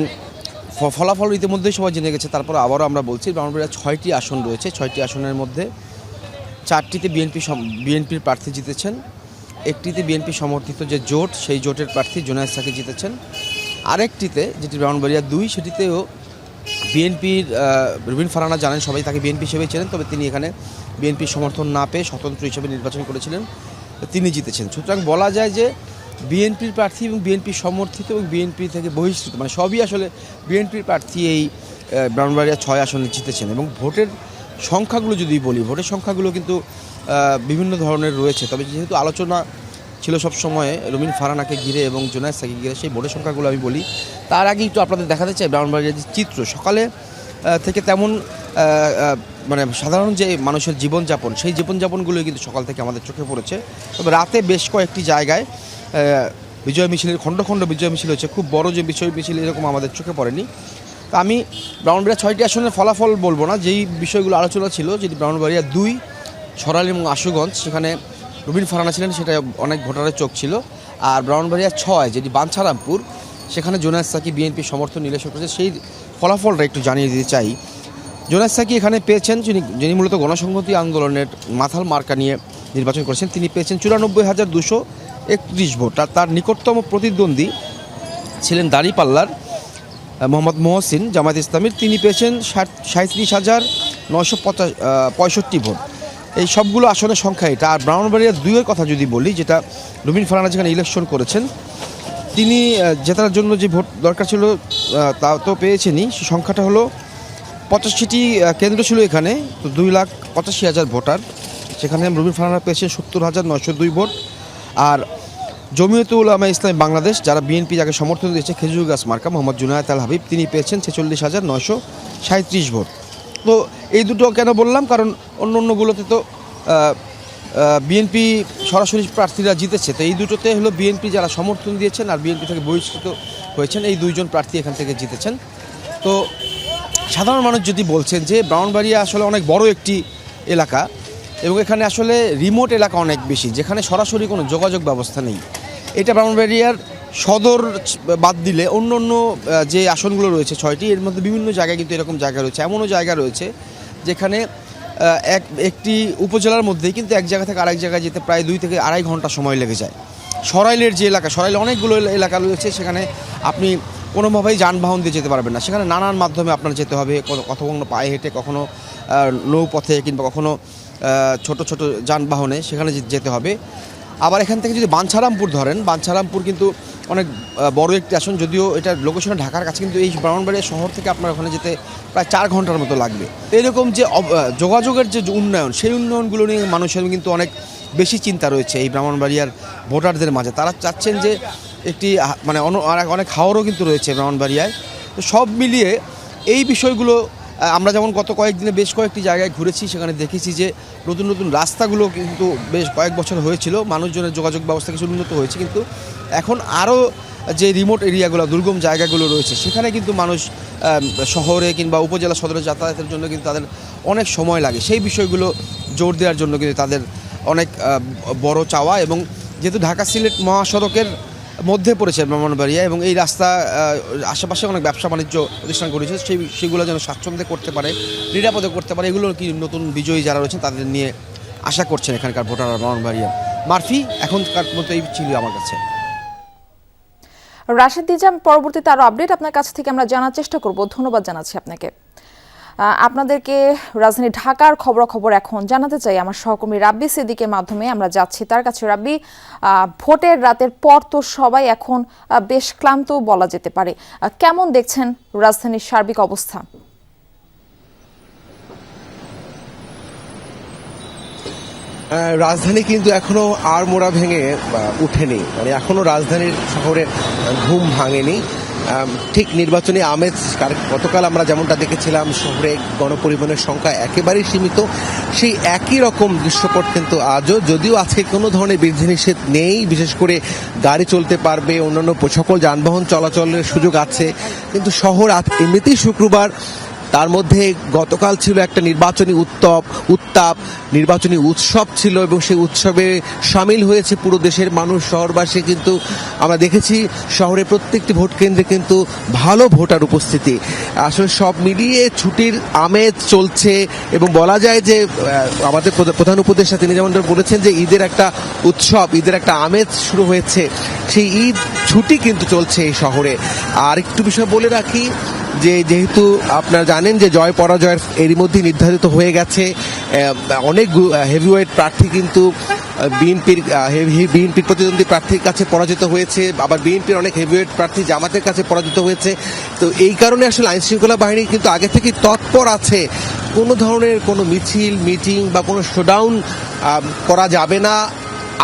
ফলাফল ইতিমধ্যেই সবাই জেনে গেছে। তারপর আবারও আমরা বলছি, ব্রাহ্মণবাড়িয়া 6টি আসন রয়েছে। 6টি আসনের মধ্যে 4টিতে বিএনপির প্রার্থী জিতেছেন, একটিতে বিএনপি সমর্থিত যে জোট, সেই জোটের প্রার্থী জুনায়েদ সাকি জিতেছেন। আরেকটিতে, যেটি ব্রাহ্মণবাড়িয়া 2, সেটিতেও বিএনপির রুবিন ফারহানা, জানেন সবাই, তাকে বিএনপি হিসেবেই ছিলেন, তবে তিনি এখানে বিএনপির সমর্থন না পেয়ে স্বতন্ত্র হিসেবে নির্বাচন করেছিলেন, তিনি জিতেছেন। সুতরাং বলা যায় যে বিএনপির প্রার্থী এবং বিএনপি সমর্থিত এবং বিএনপি থেকে বহিষ্কৃত সবই আসলে বিএনপির প্রার্থী এই ব্রাহ্মণবাড়িয়া 6 আসনে জিতেছেন। এবং ভোটের সংখ্যাগুলো যদি বলি, ভোটের সংখ্যাগুলো কিন্তু বিভিন্ন ধরনের রয়েছে। তবে যেহেতু আলোচনা ছিল সব সময় রুমিন ফারহানাকে ঘিরে এবং জুনায়েদ সাকিকে ঘিরে, সেই ভোটের সংখ্যাগুলো আমি বলি। তার আগে একটু আপনাদের দেখাতে চাই ব্রাহ্মণবাড়িয়ার যে চিত্র। সকালে থেকে তেমন সাধারণ যে মানুষের জীবনযাপন, সেই জীবনযাপনগুলো কিন্তু সকাল থেকে আমাদের চোখে পড়েছে। তবে রাতে বেশ কয়েকটি জায়গায় বিজয় মিছিলের খণ্ড খণ্ড বিজয় মিছিল হচ্ছে, খুব বড় যে বিজয় মিছিল এরকম আমাদের চোখে পড়েনি। তো আমি ব্রাহ্মণবাড়িয়া 6টি আসনের ফলাফল বলবো না, যেই বিষয়গুলো আলোচনা ছিল, যেটি ব্রাহ্মণবাড়িয়া 2 সরাইল এবং আশুগঞ্জ, সেখানে রুবিন ফারহানা ছিলেন, সেটা অনেক ভোটারের চোখ ছিল। আর ব্রাহ্মণবাড়িয়া 6, যেটি বাঞ্ছারামপুর, সেখানে জুনায়েদ সাকি বিএনপি সমর্থন নিলেশন করেছে। সেই ফলাফলটা একটু জানিয়ে দিতে চাই। জুনায়েদ সাকি এখানে পেয়েছেন, যিনি মূলত গণসংহতি আন্দোলনের মাথাল মার্কা নিয়ে নির্বাচন করেছেন, তিনি পেয়েছেন 94,231 ভোট। আর তার নিকটতম প্রতিদ্বন্দ্বী ছিলেন দাঁড়িপাল্লার মোহাম্মদ মহসিন জামায়াত ইসলামীর, তিনি পেয়েছেন 37,965 ভোট। এই সবগুলো আসনের সংখ্যা এটা। আর ব্রাহ্মণবাড়িয়া 2-এর কথা যদি বলি, যেটা রুবিন ফারহানা যেখানে ইলেকশন করেছেন, তিনি জেতার জন্য যে ভোট দরকার ছিল তা তো পেয়েছেনই। সেই সংখ্যাটা হলো 85টি কেন্দ্র ছিল এখানে, তো 2,85,000 ভোটার। সেখানে রুবিন ফারহানা পেয়েছেন 70,902 ভোট। আর জমিয়তুল উলামা ইসলামী বাংলাদেশ, যারা বিএনপি যাকে সমর্থন দিয়েছে, খেজুর গাছ মার্কা, মোহাম্মদ জুনায়েদ আল হাবিব, তিনি পেয়েছেন 46,937 ভোট। তো এই দুটো কেন বললাম, কারণ অন্যগুলোতে তো বিএনপি সরাসরি প্রার্থীরা জিতেছে। তো এই দুটোতে হলো বিএনপি যারা সমর্থন দিয়েছেন আর বিএনপি থেকে বহিষ্কৃত হয়েছেন, এই 2 জন প্রার্থী এখান থেকে জিতেছেন। তো সাধারণ মানুষ যদি বলছেন যে ব্রাহ্মণবাড়িয়া আসলে অনেক বড় একটি এলাকা এবং এখানে আসলে রিমোট এলাকা অনেক বেশি, যেখানে সরাসরি কোনো যোগাযোগ ব্যবস্থা নেই। এটা ব্রাহ্মণবাড়িয়ার সদর বাদ দিলে অন্য যে আসনগুলো রয়েছে 6টি, এর মধ্যে বিভিন্ন জায়গায় কিন্তু এরকম জায়গা রয়েছে। এমনও জায়গা রয়েছে যেখানে একটি উপজেলার মধ্যেই কিন্তু এক জায়গা থেকে আরেক জায়গায় যেতে প্রায় 2 থেকে আড়াই ঘন্টা সময় লেগে যায়। সরাইলের যে এলাকা, সরাইলে অনেকগুলো এলাকা রয়েছে, সেখানে আপনি কোনোভাবেই যানবাহন দিয়ে যেতে পারবেন না। সেখানে নানান মাধ্যমে আপনার যেতে হবে, কখনো পায়ে হেঁটে, কখনো নৌপথে, কিংবা কখনো ছোট ছোট যানবাহনে সেখানে যেতে হবে। আবার এখান থেকে যদি বাঞ্ছারামপুর ধরেন, বাঞ্ছারামপুর কিন্তু অনেক বড় একটি আসন, যদিও এটা লোকেশনে ঢাকার কাছে, কিন্তু এই ব্রাহ্মণবাড়িয়া শহর থেকে আপনার ওখানে যেতে প্রায় 4 ঘন্টার মতো লাগবে। এরকম যে যোগাযোগের যে উন্নয়ন, সেই উন্নয়নগুলো নিয়ে মানুষের কিন্তু অনেক বেশি চিন্তা রয়েছে এই ব্রাহ্মণবাড়িয়ার ভোটারদের মাঝে। তারা চাচ্ছেন যে একটি মানে অনেক হাওরও কিন্তু রয়েছে ব্রাহ্মণবাড়িয়ায়। তো সব মিলিয়ে এই বিষয়গুলো আমরা যেমন গত কয়েকদিনে বেশ কয়েকটি জায়গায় ঘুরেছি, সেখানে দেখেছি যে নতুন নতুন রাস্তাগুলো কিন্তু বেশ কয়েক বছর হয়েছিল, মানুষজনের যোগাযোগ ব্যবস্থা কিছু উন্নত হয়েছে, কিন্তু এখন আরও যে রিমোট এরিয়াগুলো, দুর্গম জায়গাগুলো রয়েছে, সেখানে কিন্তু মানুষ শহরে কিংবা উপজেলা সদরে যাতায়াতের জন্য কিন্তু তাদের অনেক সময় লাগে। সেই বিষয়গুলো জোর দেওয়ার জন্য কিন্তু তাদের অনেক বড় চাওয়া। এবং যেহেতু ঢাকা সিলেট মহাসড়কের মধ্যে পড়েছে ব্রাহ্মণবাড়িয়া, এবং এই রাস্তা আশেপাশে অনেক ব্যবসা বাণিজ্য প্রতিষ্ঠান করেছে, সেগুলো যেন স্বাচ্ছন্দ্যে করতে পারে, নিরাপদে করতে পারে, এগুলো কি নতুন বিজয়ী যারা রয়েছেন তাদের নিয়ে আশা করছেন এখানকার ভোটাররা ব্রাহ্মণবাড়িয়া। মারফি, এখনকার মতো এই ছিল আমার কাছে। রাশেদ নিজাম, পরবর্তীতে আরো আপডেট আপনার কাছ থেকে আমরা জানার চেষ্টা করব। ধন্যবাদ জানাচ্ছি আপনাকে। আপনাদেরকে রাজধানী ঢাকার খবরাখবর এখন জানাতে চাই আমার সহকর্মী রাব্বি সিদ্দিকের মাধ্যমে আমরা যাচ্ছি তার কাছে। রাব্বি, ভোটের রাতের পর তো সবাই এখন বেশ ক্লান্ত বলা যেতে পারে, কেমন দেখছেন রাজধানীর সার্বিক অবস্থা? রাজধানী কিন্তু এখনো আর মোড়া ভেঙে উঠেনি, মানে এখনো রাজধানীর শহরে ঘুম ভাঙেনি। ঠিক নির্বাচনী আমেজ গতকাল আমরা যেমনটা দেখেছিলাম, শহরে গণপরিবহনের সংখ্যা একেবারেই সীমিত, সেই একই রকম দৃশ্যপট কিন্তু আজও, যদিও আজকে কোনো ধরনের বিধিনিষেধ নেই, বিশেষ করে গাড়ি চলতে পারবে, অন্যান্য সকল যানবাহন চলাচলের সুযোগ আছে, কিন্তু শহর এমনিতেই শুক্রবার, তার মধ্যে গতকাল ছিল একটা নির্বাচনী উত্তাপ, নির্বাচনী উৎসব ছিল, এবং সেই উৎসবে সামিল হয়েছে পুরো দেশের মানুষ, শহরবাসী। কিন্তু আমরা দেখেছি শহরে প্রত্যেকটি ভোট কেন্দ্রে কিন্তু ভালো ভোটার উপস্থিতি। আসলে সব মিলিয়ে ছুটির আমেজ চলছে, এবং বলা যায় যে আমাদের প্রধান উপদেষ্টা তিনি যেমন বলেছেন যে ঈদের একটা উৎসব, ঈদের একটা আমেজ শুরু হয়েছে, সেই ঈদ ছুটি কিন্তু চলছে এই শহরে। আর একটু বিষয় বলে রাখি যে যেহেতু আপনারা জানেন যে জয় পরাজয়ের এরই মধ্যে নির্ধারিত হয়ে গেছে, অনেক হেভিওয়েট প্রার্থী কিন্তু বিএনপির প্রতিদ্বন্দ্বী প্রার্থীর কাছে পরাজিত হয়েছে, আবার বিএনপির অনেক হেভিওয়েট প্রার্থী জামাতের কাছে পরাজিত হয়েছে। তো এই কারণে আসলে আইন শৃঙ্খলা বাহিনী কিন্তু আগে থেকে তৎপর আছে, কোনো ধরনের কোনো মিছিল, মিটিং বা কোনো শোডাউন করা যাবে না।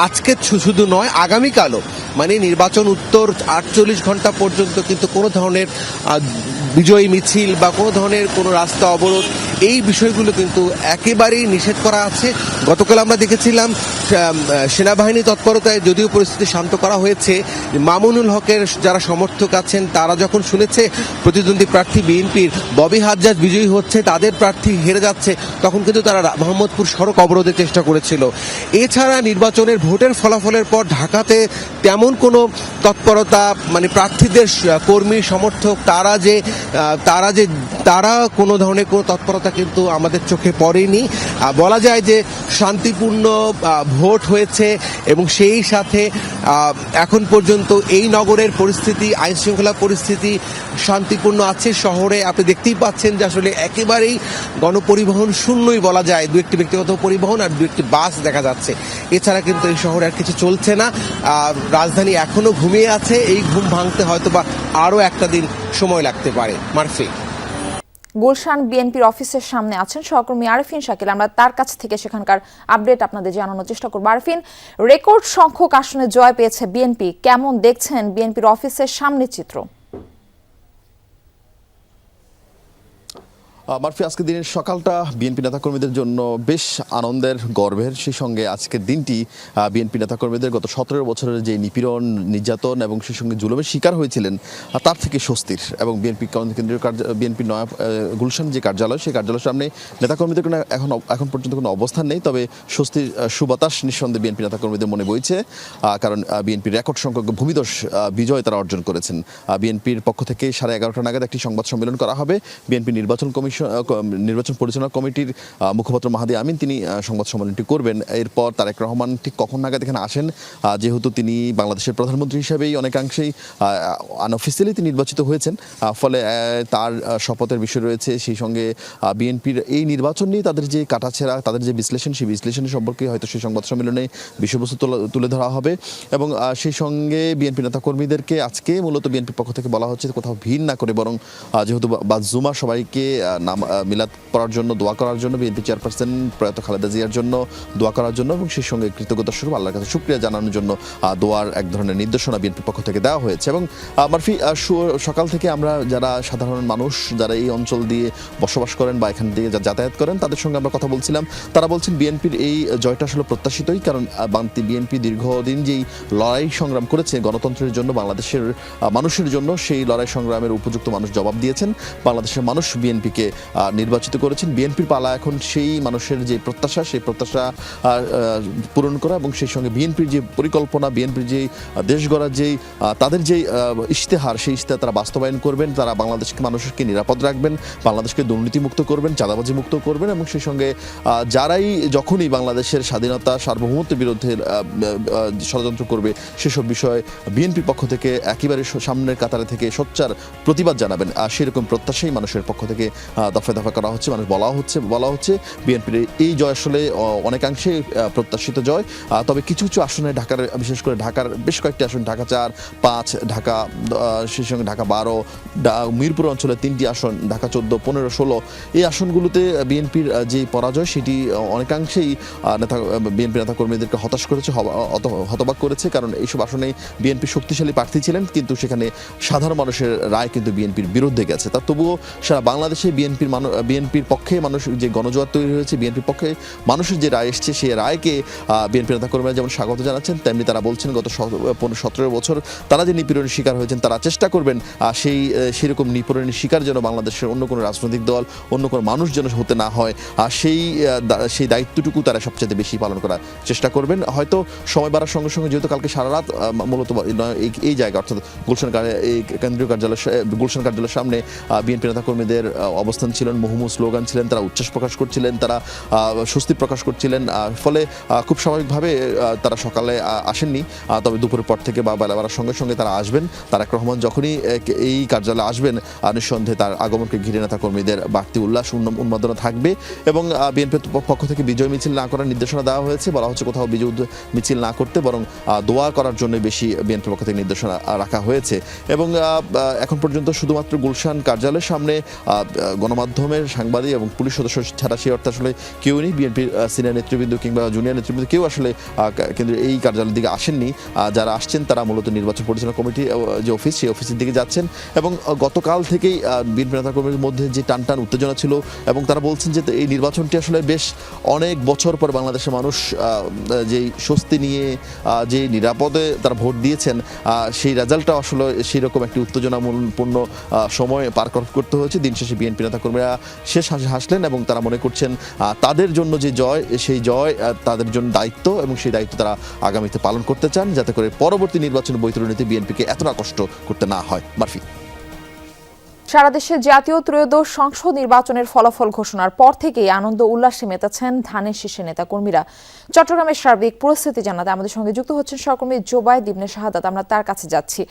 আজকে শুধু নয়, আগামীকালও, মানে নির্বাচন উত্তর 48 ঘন্টা পর্যন্ত কিন্তু কোনো ধরনের বিজয়ী মিছিল বা কোনো ধরনের কোনো রাস্তা অবরোধ, এই বিষয়গুলো কিন্তু একেবারেই নিষেধ করা আছে। গতকাল আমরা দেখেছিলাম সেনাবাহিনী তৎপরতায় যদিও পরিস্থিতি শান্ত করা হয়েছে, মামুনুল হকের যারা সমর্থক আছেন তারা যখন শুনেছে প্রতিদ্বন্দ্বী প্রার্থী বিএনপির ববি হাজ্জাজ বিজয়ী হচ্ছে, তাদের প্রার্থী হেরে যাচ্ছে, তখন কিন্তু তারা মোহাম্মদপুর সড়ক অবরোধের চেষ্টা করেছিল। এছাড়া নির্বাচনের ভোটের ফলাফলের পর ঢাকাতে তেমন কোনো তৎপরতা, মানে প্রার্থীদের কর্মী সমর্থক তারা কোনো ধরনের কোনো তৎপরতা কিন্তু আমাদের চোখে পড়েনি। বলা যায় যে শান্তিপূর্ণ ভোট হয়েছে, এবং সেই সাথে এখন পর্যন্ত এই নগরের পরিস্থিতি, আইন শৃঙ্খলা পরিস্থিতি শান্তিপূর্ণ আছে। শহরে আপনি দেখতেই পাচ্ছেন যে আসলে একেবারেই গণপরিবহন শূন্যই বলা যায়, দু একটি ব্যক্তিগত পরিবহন আর দু একটি বাস দেখা যাচ্ছে, এছাড়া কিন্তু এই শহরে আর কিছু চলছে না। রাজধানী এখনো ঘুমিয়ে আছে, এই ঘুম ভাঙতে হয়তো বা আরও একটা দিন সময় লাগতে পারে। মারফি, গুলশান বিএনপির অফিসের সামনে আছেন সহকর্মী আরফিন শাকিল, আমরা তার কাছ থেকে সেখানকার আপডেট আপনাদের জানানোর চেষ্টা করব। আরফিন, রেকর্ড সংখ্যক আসনে জয় পেয়েছে বিএনপি, কেমন দেখছেন বিএনপির অফিসের সামনের চিত্র? মারফি, আজকের দিনের সকালটা বিএনপি নেতাকর্মীদের জন্য বেশ আনন্দের, গর্বের, সেই সঙ্গে আজকের দিনটি বিএনপি নেতাকর্মীদের গত 17 বছরের যে নিপীড়ন, নির্যাতন এবং সেই সঙ্গে জুলুমের শিকার হয়েছিলেন তার থেকে স্বস্তির। এবং কেন্দ্রীয় বিএনপি গুলশান যে কার্যালয়, সেই কার্যালয়ের সামনে নেতাকর্মীদের কোনো এখন পর্যন্ত কোনো অবস্থান নেই, তবে স্বস্তির সুবাতাস নিঃসন্দেহে বিএনপি নেতাকর্মীদের মনে বইছে, কারণ বিএনপির রেকর্ড সংখ্যক ভূমিদস্যু বিজয় তারা অর্জন করেছেন। বিএনপির পক্ষ থেকে 11:30 নাগাদ একটি সংবাদ সম্মেলন করা হবে। বিএনপি নির্বাচন কমিশন নির্বাচন পরিচালনা কমিটির মুখপাত্র মাহাদি আমিন তিনি সংবাদ সম্মেলনটি করবেন। এরপর তারেক রহমান ঠিক কখন নাগাদ এখানে আসেন, যেহেতু তিনি বাংলাদেশের প্রধানমন্ত্রী হিসেবেই অনেকাংশেই আনঅফিসিয়ালি তিনি নির্বাচিত হয়েছেন, ফলে তার শপথের বিষয় রয়েছে। সেই সঙ্গে বিএনপির এই নির্বাচন নিয়ে তাদের যে কাটাছেঁড়া, তাদের যে বিশ্লেষণ, সেই বিশ্লেষণ সম্পর্কে হয়তো সেই সংবাদ সম্মেলনে বিষয়বস্তু তুলে ধরা হবে। এবং সেই সঙ্গে বিএনপি নেতাকর্মীদেরকে আজকে মূলত বিএনপির পক্ষ থেকে বলা হচ্ছে কোথাও ভিড় না করে, বরং যেহেতু বাজজুমা সবাইকে মিলাদ পড়ার জন্য, দোয়া করার জন্য, বিএনপি চেয়ারপারসন প্রয়াত খালেদা জিয়ার জন্য দোয়া করার জন্য এবং সেই সঙ্গে কৃতজ্ঞতা স্বরূপ আল্লাহর কাছে শুকরিয়া জানানোর জন্য দোয়ার এক ধরনের নির্দেশনা বিএনপির পক্ষ থেকে দেওয়া হয়েছে। এবং মারফি, সকাল থেকে আমরা যারা সাধারণ মানুষ যারা এই অঞ্চল দিয়ে বসবাস করেন বা এখান দিয়ে যাতায়াত করেন তাদের সঙ্গে আমরা কথা বলছিলাম। তারা বলছেন বিএনপির এই জয়টা আসলে প্রত্যাশিতই, কারণ বিএনপি দীর্ঘদিন যেই লড়াই সংগ্রাম করেছে গণতন্ত্রের জন্য, বাংলাদেশের মানুষের জন্য, সেই লড়াই সংগ্রামের উপযুক্ত মানুষ জবাব দিয়েছেন। বাংলাদেশের মানুষ বিএনপিকে নির্বাচিত করেছেন। বিএনপির পালা এখন সেই মানুষের যে প্রত্যাশা, সেই প্রত্যাশা পূরণ করা এবং সেই সঙ্গে বিএনপির যে পরিকল্পনা, বিএনপির যে দেশ গড়ার যেই তাদের যেই ইশতেহার, সেই ইশতেহার তারা বাস্তবায়ন করবেন। তারা বাংলাদেশকে মানুষকে নিরাপদ রাখবেন, বাংলাদেশকে দুর্নীতিমুক্ত করবেন, চাঁদাবাজি মুক্ত করবেন এবং সেই সঙ্গে যারাই যখনই বাংলাদেশের স্বাধীনতা সার্বভৌমত্বের বিরুদ্ধে ষড়যন্ত্র করবে সেসব বিষয়ে বিএনপির পক্ষ থেকে একেবারে সামনের কাতারে থেকে সোচ্চার প্রতিবাদ জানাবেন। আর সেরকম প্রত্যাশাই মানুষের পক্ষ থেকে দফায় দফা করা হচ্ছে। মানুষ বলা হচ্ছে বিএনপির এই জয় আসলে অনেকাংশে প্রত্যাশিত জয়। তবে কিছু কিছু আসনে ঢাকার, বিশেষ করে ঢাকার বেশ কয়েকটি আসন, ঢাকা 4, 5, ঢাকা সেই সঙ্গে ঢাকা 12, মিরপুর অঞ্চলে 3টি আসন, ঢাকা 14, 15, 16 এই আসনগুলোতে বিএনপির যে পরাজয় সেটি অনেকাংশেই বিএনপি নেতাকর্মীদেরকে হতাশ করেছে, হতবাক করেছে। কারণ এইসব আসনে বিএনপি শক্তিশালী প্রার্থী ছিলেন, কিন্তু সেখানে সাধারণ মানুষের রায় কিন্তু বিএনপির বিরুদ্ধে গেছে। তার তবুও সারা বাংলাদেশে বিএনপির পক্ষে মানুষ যে গণজোয়ার তৈরি হয়েছে, বিএনপির পক্ষে মানুষের যে রায় এসছে, সেই রায়কে বিএনপি নেতাকর্মীরা যেমন স্বাগত জানাচ্ছেন, তেমনি তারা বলছেন গত 17 বছর তারা যে নিপীড়নের শিকার হয়েছেন, তারা চেষ্টা করবেন সেরকম নিপীড়নের শিকার যেন বাংলাদেশের অন্য কোনো রাজনৈতিক দল, অন্য কোনো মানুষ যেন হতে না হয়, সেই দায়িত্বটুকু তারা সবচেয়ে বেশি পালন করার চেষ্টা করবেন। হয়তো সময় বাড়ার সঙ্গে সঙ্গে, যেহেতু কালকে সারা রাত মূলত এই জায়গা অর্থাৎ কেন্দ্রীয় গুলশান কার্যালয়ের সামনে বিএনপি নেতাকর্মীদের অবস্থান ছিলেন, মুহুর্মুহু স্লোগান ছিলেন, তারা উচ্ছ্বাস প্রকাশ করছিলেন, তারা স্বস্তি প্রকাশ করছিলেন। ফলে খুব স্বাভাবিকভাবে তারা সকালে আসেননি, তবে দুপুরের পর থেকে বা বেলা বাড়ার সঙ্গে সঙ্গে তারা আসবেন। তারেক রহমান যখনই এই কার্যালয়ে আসবেন, নিঃসন্দেহে তার আগমনকে ঘিরে নেতাকর্মীদের বাড়তি উল্লাস উন্মাদনা থাকবে। এবং বিএনপির পক্ষ থেকে বিজয় মিছিল না করার নির্দেশনা দেওয়া হয়েছে। বলা হচ্ছে কোথাও বিজয় মিছিল না করতে, বরং দোয়া করার জন্য বেশি বিএনপির পক্ষ থেকে নির্দেশনা রাখা হয়েছে। এবং এখন পর্যন্ত শুধুমাত্র গুলশান কার্যালয়ের সামনে গণমাধ্যমের, সাংবাদিক এবং পুলিশ সদস্য ছাড়া সেই অর্থে আসলে কেউ নেই। বিএনপির সিনিয়র নেতৃবৃন্দ কিংবা জুনিয়র নেতৃবৃন্দ কেউ আসলে কিন্তু এই কার্যালয়ের দিকে আসেননি। যারা আসছেন তারা মূলত নির্বাচন পরিচালনা কমিটি যে অফিস, সেই অফিসের দিকে যাচ্ছেন। এবং গতকাল থেকেই বিএনপি নেতাকর্মীর মধ্যে যে টানটান উত্তেজনা ছিল, এবং তারা বলছেন যে এই নির্বাচনটি আসলে বেশ অনেক বছর পর বাংলাদেশের মানুষ যেই স্বস্তি নিয়ে যে নিরাপদে তারা ভোট দিয়েছেন, সেই রেজাল্টটা আসলে সেই রকম একটি উত্তেজনাপূর্ণ সময় পার করতে হয়েছে। দিন শেষে বিএনপি নেতাকর্মীরা শেষ হাসলেন এবং তারা মনে করছেন তাদের জন্য যে জয়, সেই জয় তাদের জন্য দায়িত্ব এবং সেই দায়িত্ব তারা আগামীতে পালন করতে চান, যাতে করে পরবর্তী নির্বাচন বৈতরণীতে বিএনপিকে এতটা কষ্ট করতে না হয়। মারফি, সারা দেশে জাতীয় ত্রয়োদশ সংসদ নির্বাচনের ফলাফল ঘোষণার পর থেকেই আনন্দ উল্লাসে মেতেছেন ধানের শীষের নেতাকর্মীরা। চট্টগ্রামের সার্বিক পরিস্থিতি জানাতে আমাদের সঙ্গে যুক্ত হচ্ছেন সহকর্মী জোবায়েদ ইবনে শাহাদাত। আমরা তার কাছে যাচ্ছি।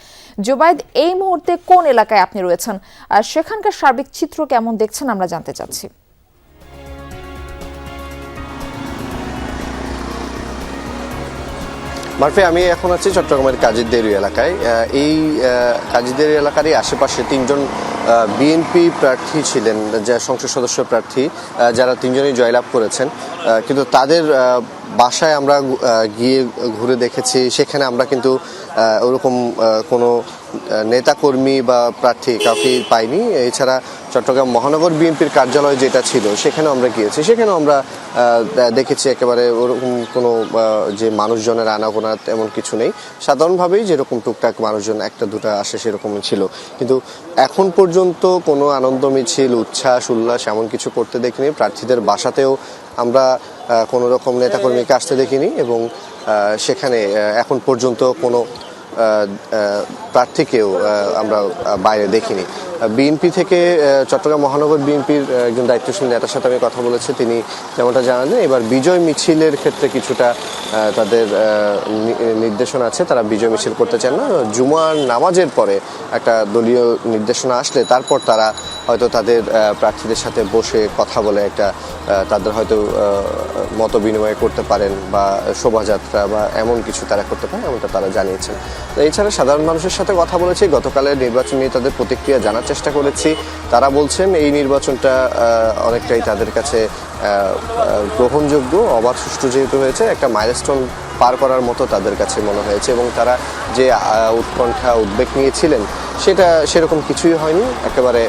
জোবায়েদ, এই মুহূর্তে কোন এলাকায় আপনি রয়েছেন আর সেখানকার সার্বিক চিত্র কেমন দেখছেন আমরা জানতে চাচ্ছি। মারফি, আমি এখন আছি চট্টগ্রামের কাজীরদেউরি এলাকায়। এই কাজীরদেউরি এলাকারই আশেপাশে 3জন বিএনপি প্রার্থী ছিলেন, যা সংসদ সদস্য প্রার্থী, যারা 3জনই জয়লাভ করেছেন। কিন্তু তাদের বাসায় আমরা গিয়ে ঘুরে দেখেছি, সেখানে আমরা কিন্তু ওরকম কোনো নেতাকর্মী বা প্রার্থী কাউকে পাইনি। এছাড়া চট্টগ্রাম মহানগর বিএনপির কার্যালয় যেটা ছিল সেখানেও আমরা গিয়েছি, সেখানেও আমরা দেখেছি একেবারে ওরকম কোনো যে মানুষজনের আনাগোনা এমন কিছু নেই। সাধারণভাবেই যেরকম টুকটাক মানুষজন একটা দুটা আসে সেরকমই ছিল। কিন্তু এখন পর্যন্ত কোনো আনন্দ মিছিল, উচ্ছ্বাস, উল্লাস এমন কিছু করতে দেখিনি। প্রার্থীদের বাসাতেও আমরা কোনো রকম নেতাকর্মীকে আসতে দেখিনি এবং সেখানে এখন পর্যন্ত কোনো প্রার্থীকেও আমরা বাইরে দেখিনি। বিএনপি থেকে চট্টগ্রাম মহানগর বিএনপির একজন দায়িত্বশীল নেতার সাথে আমি কথা বলেছি, তিনি যেমনটা জানালেন এবার বিজয় মিছিলের ক্ষেত্রে কিছুটা তাদের নির্দেশনা আছে, তারা বিজয় মিছিল করতে চান না। জুমার নামাজের পরে একটা দলীয় নির্দেশনা আসলে তারপর তারা হয়তো তাদের প্রার্থীদের সাথে বসে কথা বলে একটা তাদের হয়তো মত বিনিময় করতে পারেন বা শোভাযাত্রা বা এমন কিছু তারা করতে পারেন, এমনটা তারা জানিয়েছেন। তো এছাড়া সাধারণ মানুষের সাথে কথা বলেছি, গতকালের নির্বাচন নিয়ে তাদের প্রতিক্রিয়া জানার চেষ্টা করেছি। তারা বলছেন এই নির্বাচনটা অনেকটাই তাদের কাছে গ্রহণযোগ্য, অবাধ সুষ্ঠু যেহেতু হয়েছে, একটা মাইলস্টোন পার করার মতো তাদের কাছে মনে হয়েছে এবং তারা যে উৎকণ্ঠা উদ্বেগ নিয়েছিলেন সেটা সেরকম কিছুই হয়নি। একেবারে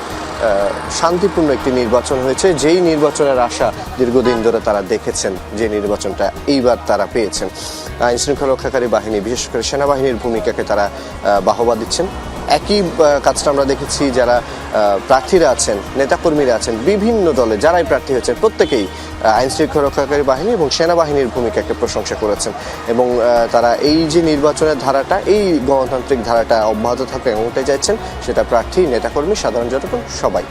শান্তিপূর্ণ একটি নির্বাচন হয়েছে, যেই নির্বাচনের আশা দীর্ঘদিন ধরে তারা দেখেছেন, যে নির্বাচনটা এইবার তারা পেয়েছেন। আইন শৃঙ্খলা রক্ষাকারী বাহিনী, বিশেষ করে সেনাবাহিনীর ভূমিকাকে তারা বাহবা দিচ্ছেন। একই কাজটা আমরা দেখেছি যারা প্রার্থীরা আছেন, নেতাকর্মীরা আছেন, বিভিন্ন দলে যারাই প্রার্থী হয়েছেন প্রত্যেকেই আইন শৃঙ্খলা রক্ষাকারী বাহিনী এবং সেনাবাহিনীর ভূমিকাকে প্রশংসা করেছেন এবং তারা এই যে নির্বাচনের ধারাটা, এই গণতান্ত্রিক ধারাটা অব্যাহত থাকবে এমনটাই চাইছেন, সেটা প্রার্থী, নেতাকর্মী, সাধারণ জনগণ সবাই।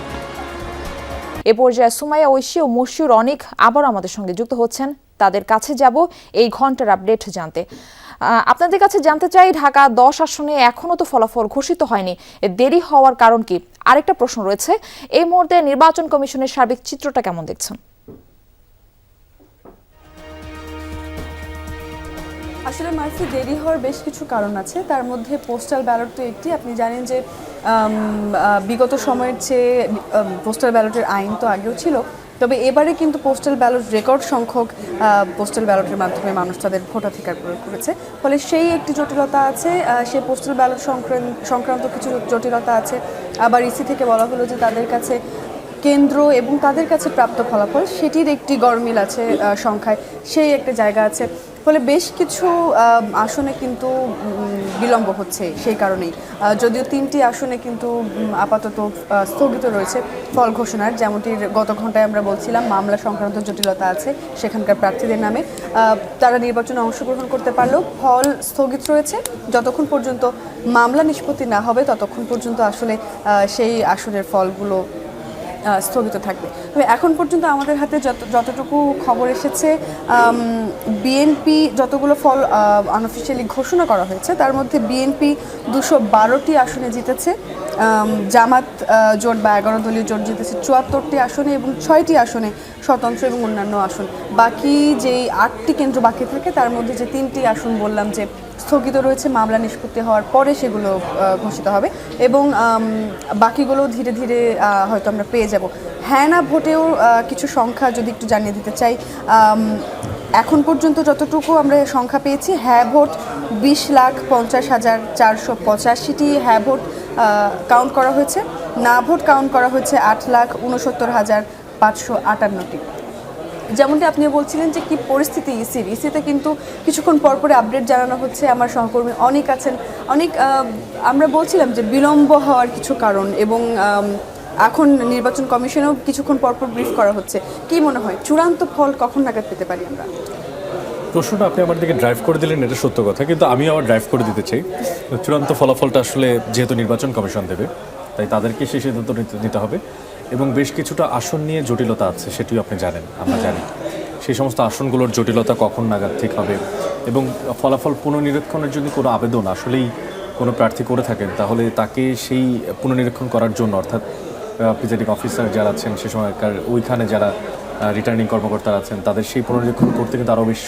এ পর্যায়ে সুমাইয়া, ঐশী ও মশিউর অনেক আবার আমাদের সঙ্গে যুক্ত হচ্ছেন। তাদের কাছে যাব এই ঘন্টার আপডেট জানতে। আপনাদের কাছে জানতে চাই, ঢাকা 10 আসনে এখনো তো ফলাফল ঘোষিত হয়নি, দেরি হওয়ার কারণ কি? আরেকটা প্রশ্ন রয়েছে, এই মুহূর্তে নির্বাচন কমিশনের সার্বিক চিত্রটা কেমন দেখছেন? আসলে মার্ফি, দেরি হওয়ার বেশ কিছু কারণ আছে, তার মধ্যে পোস্টাল ব্যালট তো একটি। আপনি জানেন যে বিগত সময়ের চেয়ে পোস্টাল ব্যালটের আইন তো আগেও ছিল, তবে এবারে কিন্তু পোস্টাল ব্যালট রেকর্ড সংখ্যক পোস্টাল ব্যালটের মাধ্যমে মানুষ তাদের ভোটাধিকার প্রয়োগ করেছে, ফলে সেই একটি জটিলতা আছে। সেই পোস্টাল ব্যালট সংক্রান্ত কিছু জটিলতা আছে। আবার ইসি থেকে বলা হলো যে তাদের কাছে কেন্দ্র এবং তাদের কাছে প্রাপ্ত ফলাফল সেটির একটি গরমিল আছে সংখ্যায়, সেই একটা জায়গা আছে। ফলে বেশ কিছু আসনে কিন্তু বিলম্ব হচ্ছে সেই কারণেই, যদিও 3টি আসনে কিন্তু আপাতত স্থগিত রয়েছে ফল ঘোষণার, যেমনটি গত ঘন্টায় আমরা বলছিলাম মামলা সংক্রান্ত জটিলতা আছে সেখানকার প্রার্থীদের নামে। তারা নির্বাচনে অংশগ্রহণ করতে পারলেও ফল স্থগিত রয়েছে। যতক্ষণ পর্যন্ত মামলা নিষ্পত্তি না হবে ততক্ষণ পর্যন্ত আসলে সেই আসনের ফলগুলো স্থগিত থাকবে। তবে এখন পর্যন্ত আমাদের হাতে যতটুকু খবর এসেছে, বিএনপি যতগুলো ফল আনঅফিসিয়ালি ঘোষণা করা হয়েছে তার মধ্যে বিএনপি 212টি আসনে জিতেছে, জামাত জোট বা 11 দলীয় জোট জিতেছে 74টি আসনে এবং 6টি আসনে স্বতন্ত্র এবং অন্যান্য আসন। বাকি যেই 8টি কেন্দ্র বাকি থাকে তার মধ্যে যে 3টি আসন বললাম যে স্থগিত রয়েছে, মামলা নিষ্পত্তি হওয়ার পরে সেগুলো ঘোষিত হবে এবং বাকিগুলো ধীরে ধীরে হয়তো আমরা পেয়ে যাব। হ্যাঁ না ভোটেও কিছু সংখ্যা যদি একটু জানিয়ে দিতে চাই, এখন পর্যন্ত যতটুকু আমরা সংখ্যা পেয়েছি, হ্যাঁ ভোট 20,50,485টি হ্যাঁ ভোট কাউন্ট করা হয়েছে, না ভোট কাউন্ট করা হয়েছে 8,69,558টি। যেমনটি আপনি বলছিলেন যে কি পরিস্থিতি ইসিতে কিন্তু কিছুক্ষণ পরপরে আপডেট জানানো হচ্ছে। আমার সহকর্মী অনেক আছেন, অনেক আমরা বলছিলাম যে বিলম্ব হওয়ার কিছু কারণ এবং এখন নির্বাচন কমিশনেও কিছুক্ষণ পরপর ব্রিফ করা হচ্ছে। কি মনে হয় চূড়ান্ত ফল কখন নাগাদ পেতে পারি আমরা? প্রশ্নটা আপনি আমার দিকে ড্রাইভ করে দিলেন, এটা সত্য কথা, কিন্তু আমি আবার ড্রাইভ করে দিতে চাই। চূড়ান্ত ফলাফলটা আসলে যেহেতু নির্বাচন কমিশন দেবে, তাই তাদেরকে সেই সিদ্ধান্ত নিতে হবে এবং বেশ কিছুটা আসন নিয়ে জটিলতা আছে, সেটিও আপনি জানেন, আমরা জানি। সেই সমস্ত আসনগুলোর জটিলতা কখন নাগাদ ঠিক হবে এবং ফলাফল পুনর্নিরীক্ষণের জন্য কোনো আবেদন আসলেই কোনো প্রার্থী করে থাকেন তাহলে তাকে সেই পুনর্নিরীক্ষণ করার জন্য, অর্থাৎ প্রিজাইডিং অফিসার যারা আছেন সে সময়কার ওইখানে যারা রিটার্নিং কর্মকর্তারা আছেন তাদের সেই পুনর্নিরীক্ষণ করতে কিন্তু আরও বেশি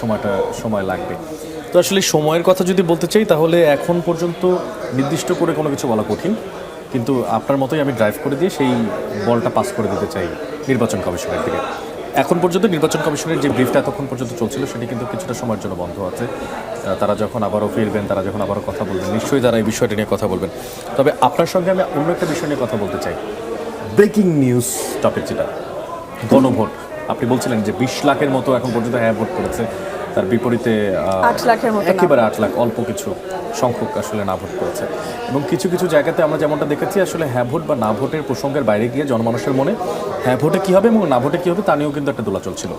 সময় লাগবে। তো আসলে সময়ের কথা যদি বলতে চাই তাহলে এখন পর্যন্ত নির্দিষ্ট করে কোনো কিছু বলা কঠিন, কিন্তু আপনার মতোই আমি ড্রাইভ করে দিয়ে সেই বলটা পাস করে দিতে চাই নির্বাচন কমিশনের দিকে। এখন পর্যন্ত নির্বাচন কমিশনের যে ব্রিফটা এতক্ষণ পর্যন্ত চলছিল সেটি কিন্তু কিছুটা সময়ের জন্য বন্ধ আছে। তারা যখন আবারও ফিরবেন, তারা যখন আবারও কথা বলবেন, নিশ্চয়ই তারা এই বিষয়টা নিয়ে কথা বলবেন। তবে আপনার সঙ্গে আমি অন্য একটা বিষয় নিয়ে কথা বলতে চাই। ব্রেকিং নিউজ টপিক যেটা গণভোট, আপনি বলছিলেন যে 20 লাখের মতো এখন পর্যন্ত হ্যাঁ ভোট করেছে, তার বিপরীতে 8 লাখের মতো, একেবারে 8 লাখ অল্প কিছু সংখ্যক আসলে না ভোট করেছে। এবং কিছু কিছু জায়গাতে আমরা যেমনটা দেখেছি আসলে হ্যাঁ ভোট বা না ভোটের প্রসঙ্গের বাইরে গিয়ে জনমানুষের মনে হ্যাঁ ভোটে কী হবে এবং না ভোটে কী হবে তা নিয়েও কিন্তু একটা দোলাচল ছিল।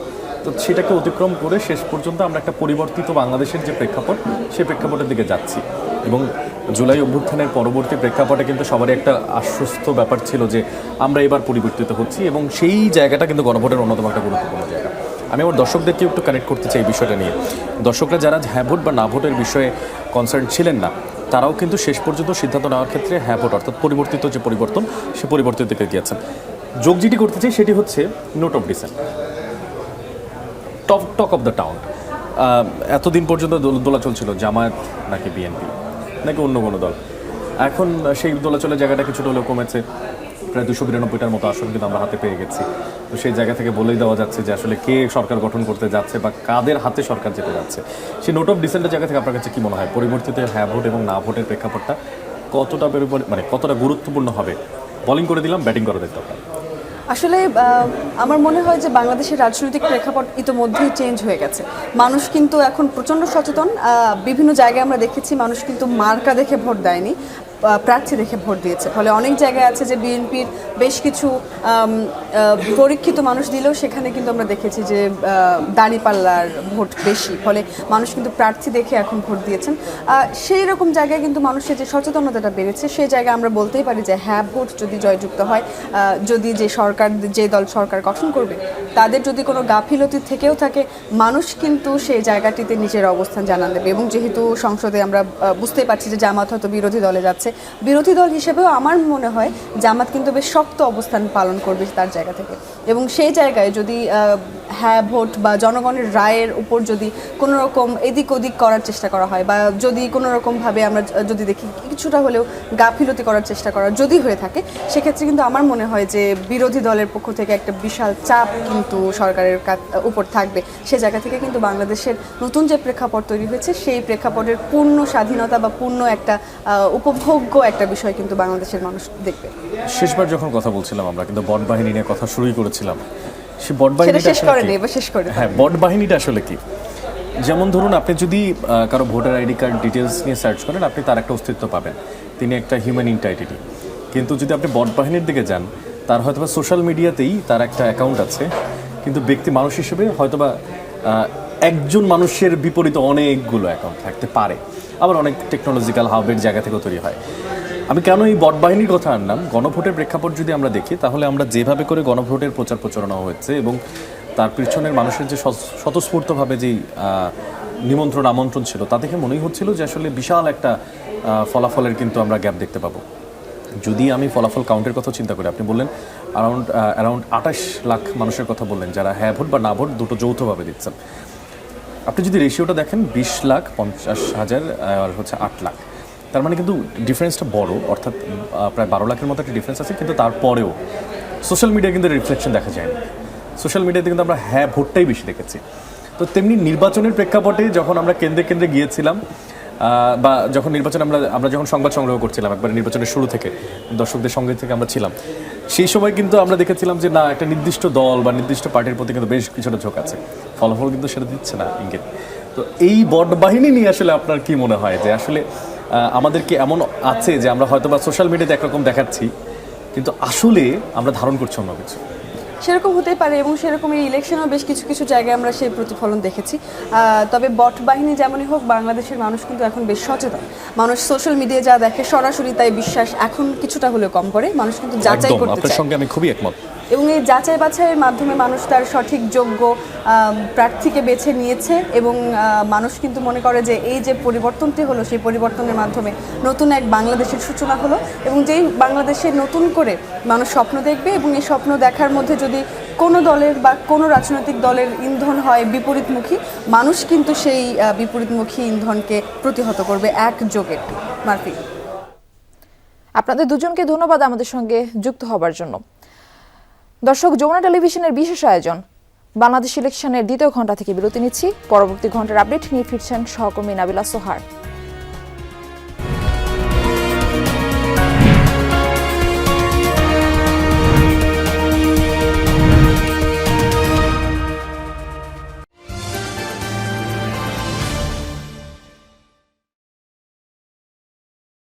তো সেটাকে অতিক্রম করে শেষ পর্যন্ত আমরা একটা পরিবর্তিত বাংলাদেশের যে প্রেক্ষাপট সেই প্রেক্ষাপটের দিকে যাচ্ছি এবং জুলাই অভ্যুত্থানের পরবর্তী প্রেক্ষাপটে কিন্তু সবারই একটা আশ্বস্ত ব্যাপার ছিল যে আমরা এবার পরিবর্তিত হচ্ছি, এবং সেই জায়গাটা কিন্তু গণভোটের অন্যতম একটা গুরুত্বপূর্ণ জায়গা। আমি আমার দর্শকদেরকে একটু কানেক্ট করতে চাই এই বিষয়টা নিয়ে। দর্শকরা যারা হ্যাঁ ভোট বা না ভোটের বিষয়ে কনসার্ন ছিলেন না, তারাও কিন্তু শেষ পর্যন্ত সিদ্ধান্ত নেওয়ার ক্ষেত্রে হ্যাঁ ভোট অর্থাৎ পরিবর্তিত যে পরিবর্তন, সে পরিবর্তিত দিকে গিয়েছেন। যোগ যেটি করতে চাই সেটি হচ্ছে note of dissent, talk of the town. এতদিন পর্যন্ত দোলাচল ছিল জামায়াত নাকি বিএনপি নাকি অন্য কোনো দল। এখন সেই দোলাচলের জায়গাটা কিছুটা হলেও কমেছে, প্রায় 292টার মতো আসন কিন্তু আমরা হাতে পেয়ে গেছি। তো সেই জায়গা থেকে বলেই দেওয়া যাচ্ছে যে আসলে কে সরকার গঠন করতে যাচ্ছে বা কাদের হাতে সরকার যেতে যাচ্ছে। সেই নোট অফ ডিসেন্টের জায়গা থেকে আপনার কাছে কী মনে হয় পরিবর্তিত হ্যাঁ ভোট এবং না ভোটের প্রেক্ষাপটটা কতটা গুরুত্বপূর্ণ হবে? বোলিং করে দিলাম, ব্যাটিং করে দেখতে হবে। আসলে আমার মনে হয় যে বাংলাদেশের রাজনৈতিক প্রেক্ষাপট ইতোমধ্যেই চেঞ্জ হয়ে গেছে। মানুষ কিন্তু এখন প্রচণ্ড সচেতন। বিভিন্ন জায়গায় আমরা দেখেছি মানুষ কিন্তু মার্কা দেখে ভোট দেয়নি, প্রার্থী দেখে ভোট দিয়েছে। ফলে অনেক জায়গায় আছে যে বিএনপির বেশ কিছু পরীক্ষিত মানুষ দিলেও সেখানে কিন্তু আমরা দেখেছি যে দাঁড়িপাল্লার ভোট বেশি, ফলে মানুষ কিন্তু প্রার্থী দেখে এখন ভোট দিয়েছেন। সেই রকম জায়গায় কিন্তু মানুষের যে সচেতনতাটা বেড়েছে, সেই জায়গায় আমরা বলতেই পারি যে হ্যাঁ ভোট যদি জয়যুক্ত হয়, যদি যে দল সরকার গঠন করবে তাদের যদি কোনো গাফিলতি থেকেও থাকে, মানুষ কিন্তু সেই জায়গাটিতে নিজের অবস্থান জানান দেবে। এবং যেহেতু সংসদে আমরা বুঝতেই পারছি যে জামাত হয়তো বিরোধী দলে যাচ্ছে, বিরোধী দল হিসেবেও আমার মনে হয় জামাত কিন্তু বেশ শক্ত অবস্থান পালন করবে তার জায়গা থেকে। এবং সেই জায়গায় যদি হ্যাঁ ভোট বা জনগণের রায়ের উপর যদি কোনো রকম এদিক ওদিক করার চেষ্টা করা হয়, বা যদি কোনো রকমভাবে আমরা যদি দেখি কিছুটা হলেও গাফিলতি করার চেষ্টা করা যদি হয়ে থাকে, সেক্ষেত্রে কিন্তু আমার মনে হয় যে বিরোধী দলের পক্ষ থেকে একটা বিশাল চাপ কিন্তু সরকারের উপর থাকবে। সে জায়গা থেকে কিন্তু বাংলাদেশের নতুন যে প্রেক্ষাপট তৈরি হয়েছে, সেই প্রেক্ষাপটের পূর্ণ স্বাধীনতা বা পূর্ণ একটা উপভোগ্য একটা বিষয় কিন্তু বাংলাদেশের মানুষ দেখবে। শেষবার যখন কথা বলছিলাম আমরা কিন্তু বট বাহিনী নিয়ে কথা শুরুই করেছিলাম। সে বট বাহিনীটা হ্যাঁ, বট বাহিনীটা আসলে কি? যেমন ধরুন, আপনি যদি কারো ভোটার আইডি কার্ড ডিটেলস নিয়ে সার্চ করেন, আপনি তার একটা অস্তিত্ব পাবেন, তিনি একটা হিউম্যান ইন্টাইটিটি। কিন্তু যদি আপনি বট বাহিনীর দিকে যান, তার হয়তোবা সোশ্যাল মিডিয়াতেই তার একটা অ্যাকাউন্ট আছে, কিন্তু ব্যক্তি মানুষ হিসেবে হয়তোবা একজন মানুষের বিপরীতে অনেকগুলো অ্যাকাউন্ট থাকতে পারে। আবার অনেক টেকনোলজিক্যাল হাবের জায়গা থেকেও তৈরি হয়। আমি কেন এই বট বাহিনীর কথা আনলাম, গণভোটের প্রেক্ষাপট যদি আমরা দেখি, তাহলে আমরা যেভাবে করে গণভোটের প্রচার প্রচারণা হয়েছে এবং তার পিছনের মানুষের যে স্বতঃস্ফূর্তভাবে যেই নিমন্ত্রণ আমন্ত্রণ ছিল, তা দেখে মনেই হচ্ছিল যে আসলে বিশাল একটা ফলাফলের কিন্তু আমরা গ্যাপ দেখতে পাবো। যদি আমি ফলাফল কাউন্টের কথা চিন্তা করি, আপনি বললেন অ্যারাউন্ড 28 লাখ মানুষের কথা বললেন যারা হ্যাঁ ভোট বা না ভোট দুটো যৌথভাবে দিচ্ছেন। আপনি যদি রেশিওটা দেখেন 20,50,000 আর হচ্ছে 8 লাখ, তার মানে কিন্তু ডিফারেন্সটা বড়, অর্থাৎ প্রায় 12 লাখের মতো একটা ডিফারেন্স আছে। কিন্তু তারপরেও সোশ্যাল মিডিয়া কিন্তু রিফ্লেকশন দেখা যায় না। সোশ্যাল মিডিয়াতে কিন্তু আমরা হ্যাঁ ভোটটাই বেশি দেখেছি। তো তেমনি নির্বাচনের প্রেক্ষাপটে যখন আমরা কেন্দ্রে কেন্দ্রে গিয়েছিলাম, বা যখন নির্বাচন আমরা যখন সংবাদ সংগ্রহ করছিলাম একবার নির্বাচনের শুরু থেকে, দর্শকদের সঙ্গে থেকে আমরা ছিলাম, সেই সময় কিন্তু আমরা দেখেছিলাম যে না, একটা নির্দিষ্ট দল বা নির্দিষ্ট পার্টির প্রতি কিন্তু বেশ কিছুটা ঝোঁক আছে। ফলাফল কিন্তু সেটা দিচ্ছে না ইঙ্গিত। তো এই বট বাহিনী নিয়ে আসলে আপনার কি মনে হয় যে আসলে আমাদের কি এমন আছে যে আমরা হয়তো বা সোশ্যাল মিডিয়াতে একরকম দেখাচ্ছি, কিন্তু আসলে আমরা ধারণ করছি অন্য কিছু? সেরকম হতেই পারে, এবং সেরকম এই ইলেকশনেও বেশ কিছু কিছু জায়গায় আমরা সেই প্রতিফলন দেখেছি। তবে বট বাহিনী যেমনই হোক, বাংলাদেশের মানুষ কিন্তু এখন বেশ সচেতন। মানুষ সোশ্যাল মিডিয়ায় যা দেখে সরাসরি তাই বিশ্বাস এখন কিছুটা হলেও কম করে। মানুষ কিন্তু যাচাই করতে চায়। আপনার সঙ্গে আমি খুবই একমত। এবং এই যাচাই বাছাইয়ের মাধ্যমে মানুষ তার সঠিক যোগ্য প্রার্থীকে বেছে নিয়েছে, এবং মানুষ কিন্তু মনে করে যে এই যে পরিবর্তনটি হলো, সেই পরিবর্তনের মাধ্যমে নতুন এক বাংলাদেশের সূচনা হলো। এবং যেই বাংলাদেশে নতুন করে মানুষ স্বপ্ন দেখবে, এবং এই স্বপ্ন দেখার মধ্যে যদি কোনো দলের বা কোনো রাজনৈতিক দলের ইন্ধন হয় বিপরীতমুখী, মানুষ কিন্তু সেই বিপরীতমুখী ইন্ধনকে প্রতিহত করবে একযোগে। মার্ফি, আপনাদের দুজনকে ধন্যবাদ আমাদের সঙ্গে যুক্ত হবার জন্য। দর্শক, যমুনা টেলিভিশনের বিশেষ আয়োজন বাংলাদেশ ইলেকশনের দ্বিতীয় ঘণ্টা থেকে বিরতি নিচ্ছি। পরবর্তী ঘণ্টার আপডেট নিয়ে ফিরছেন সহকর্মী নাবিলা সোহার।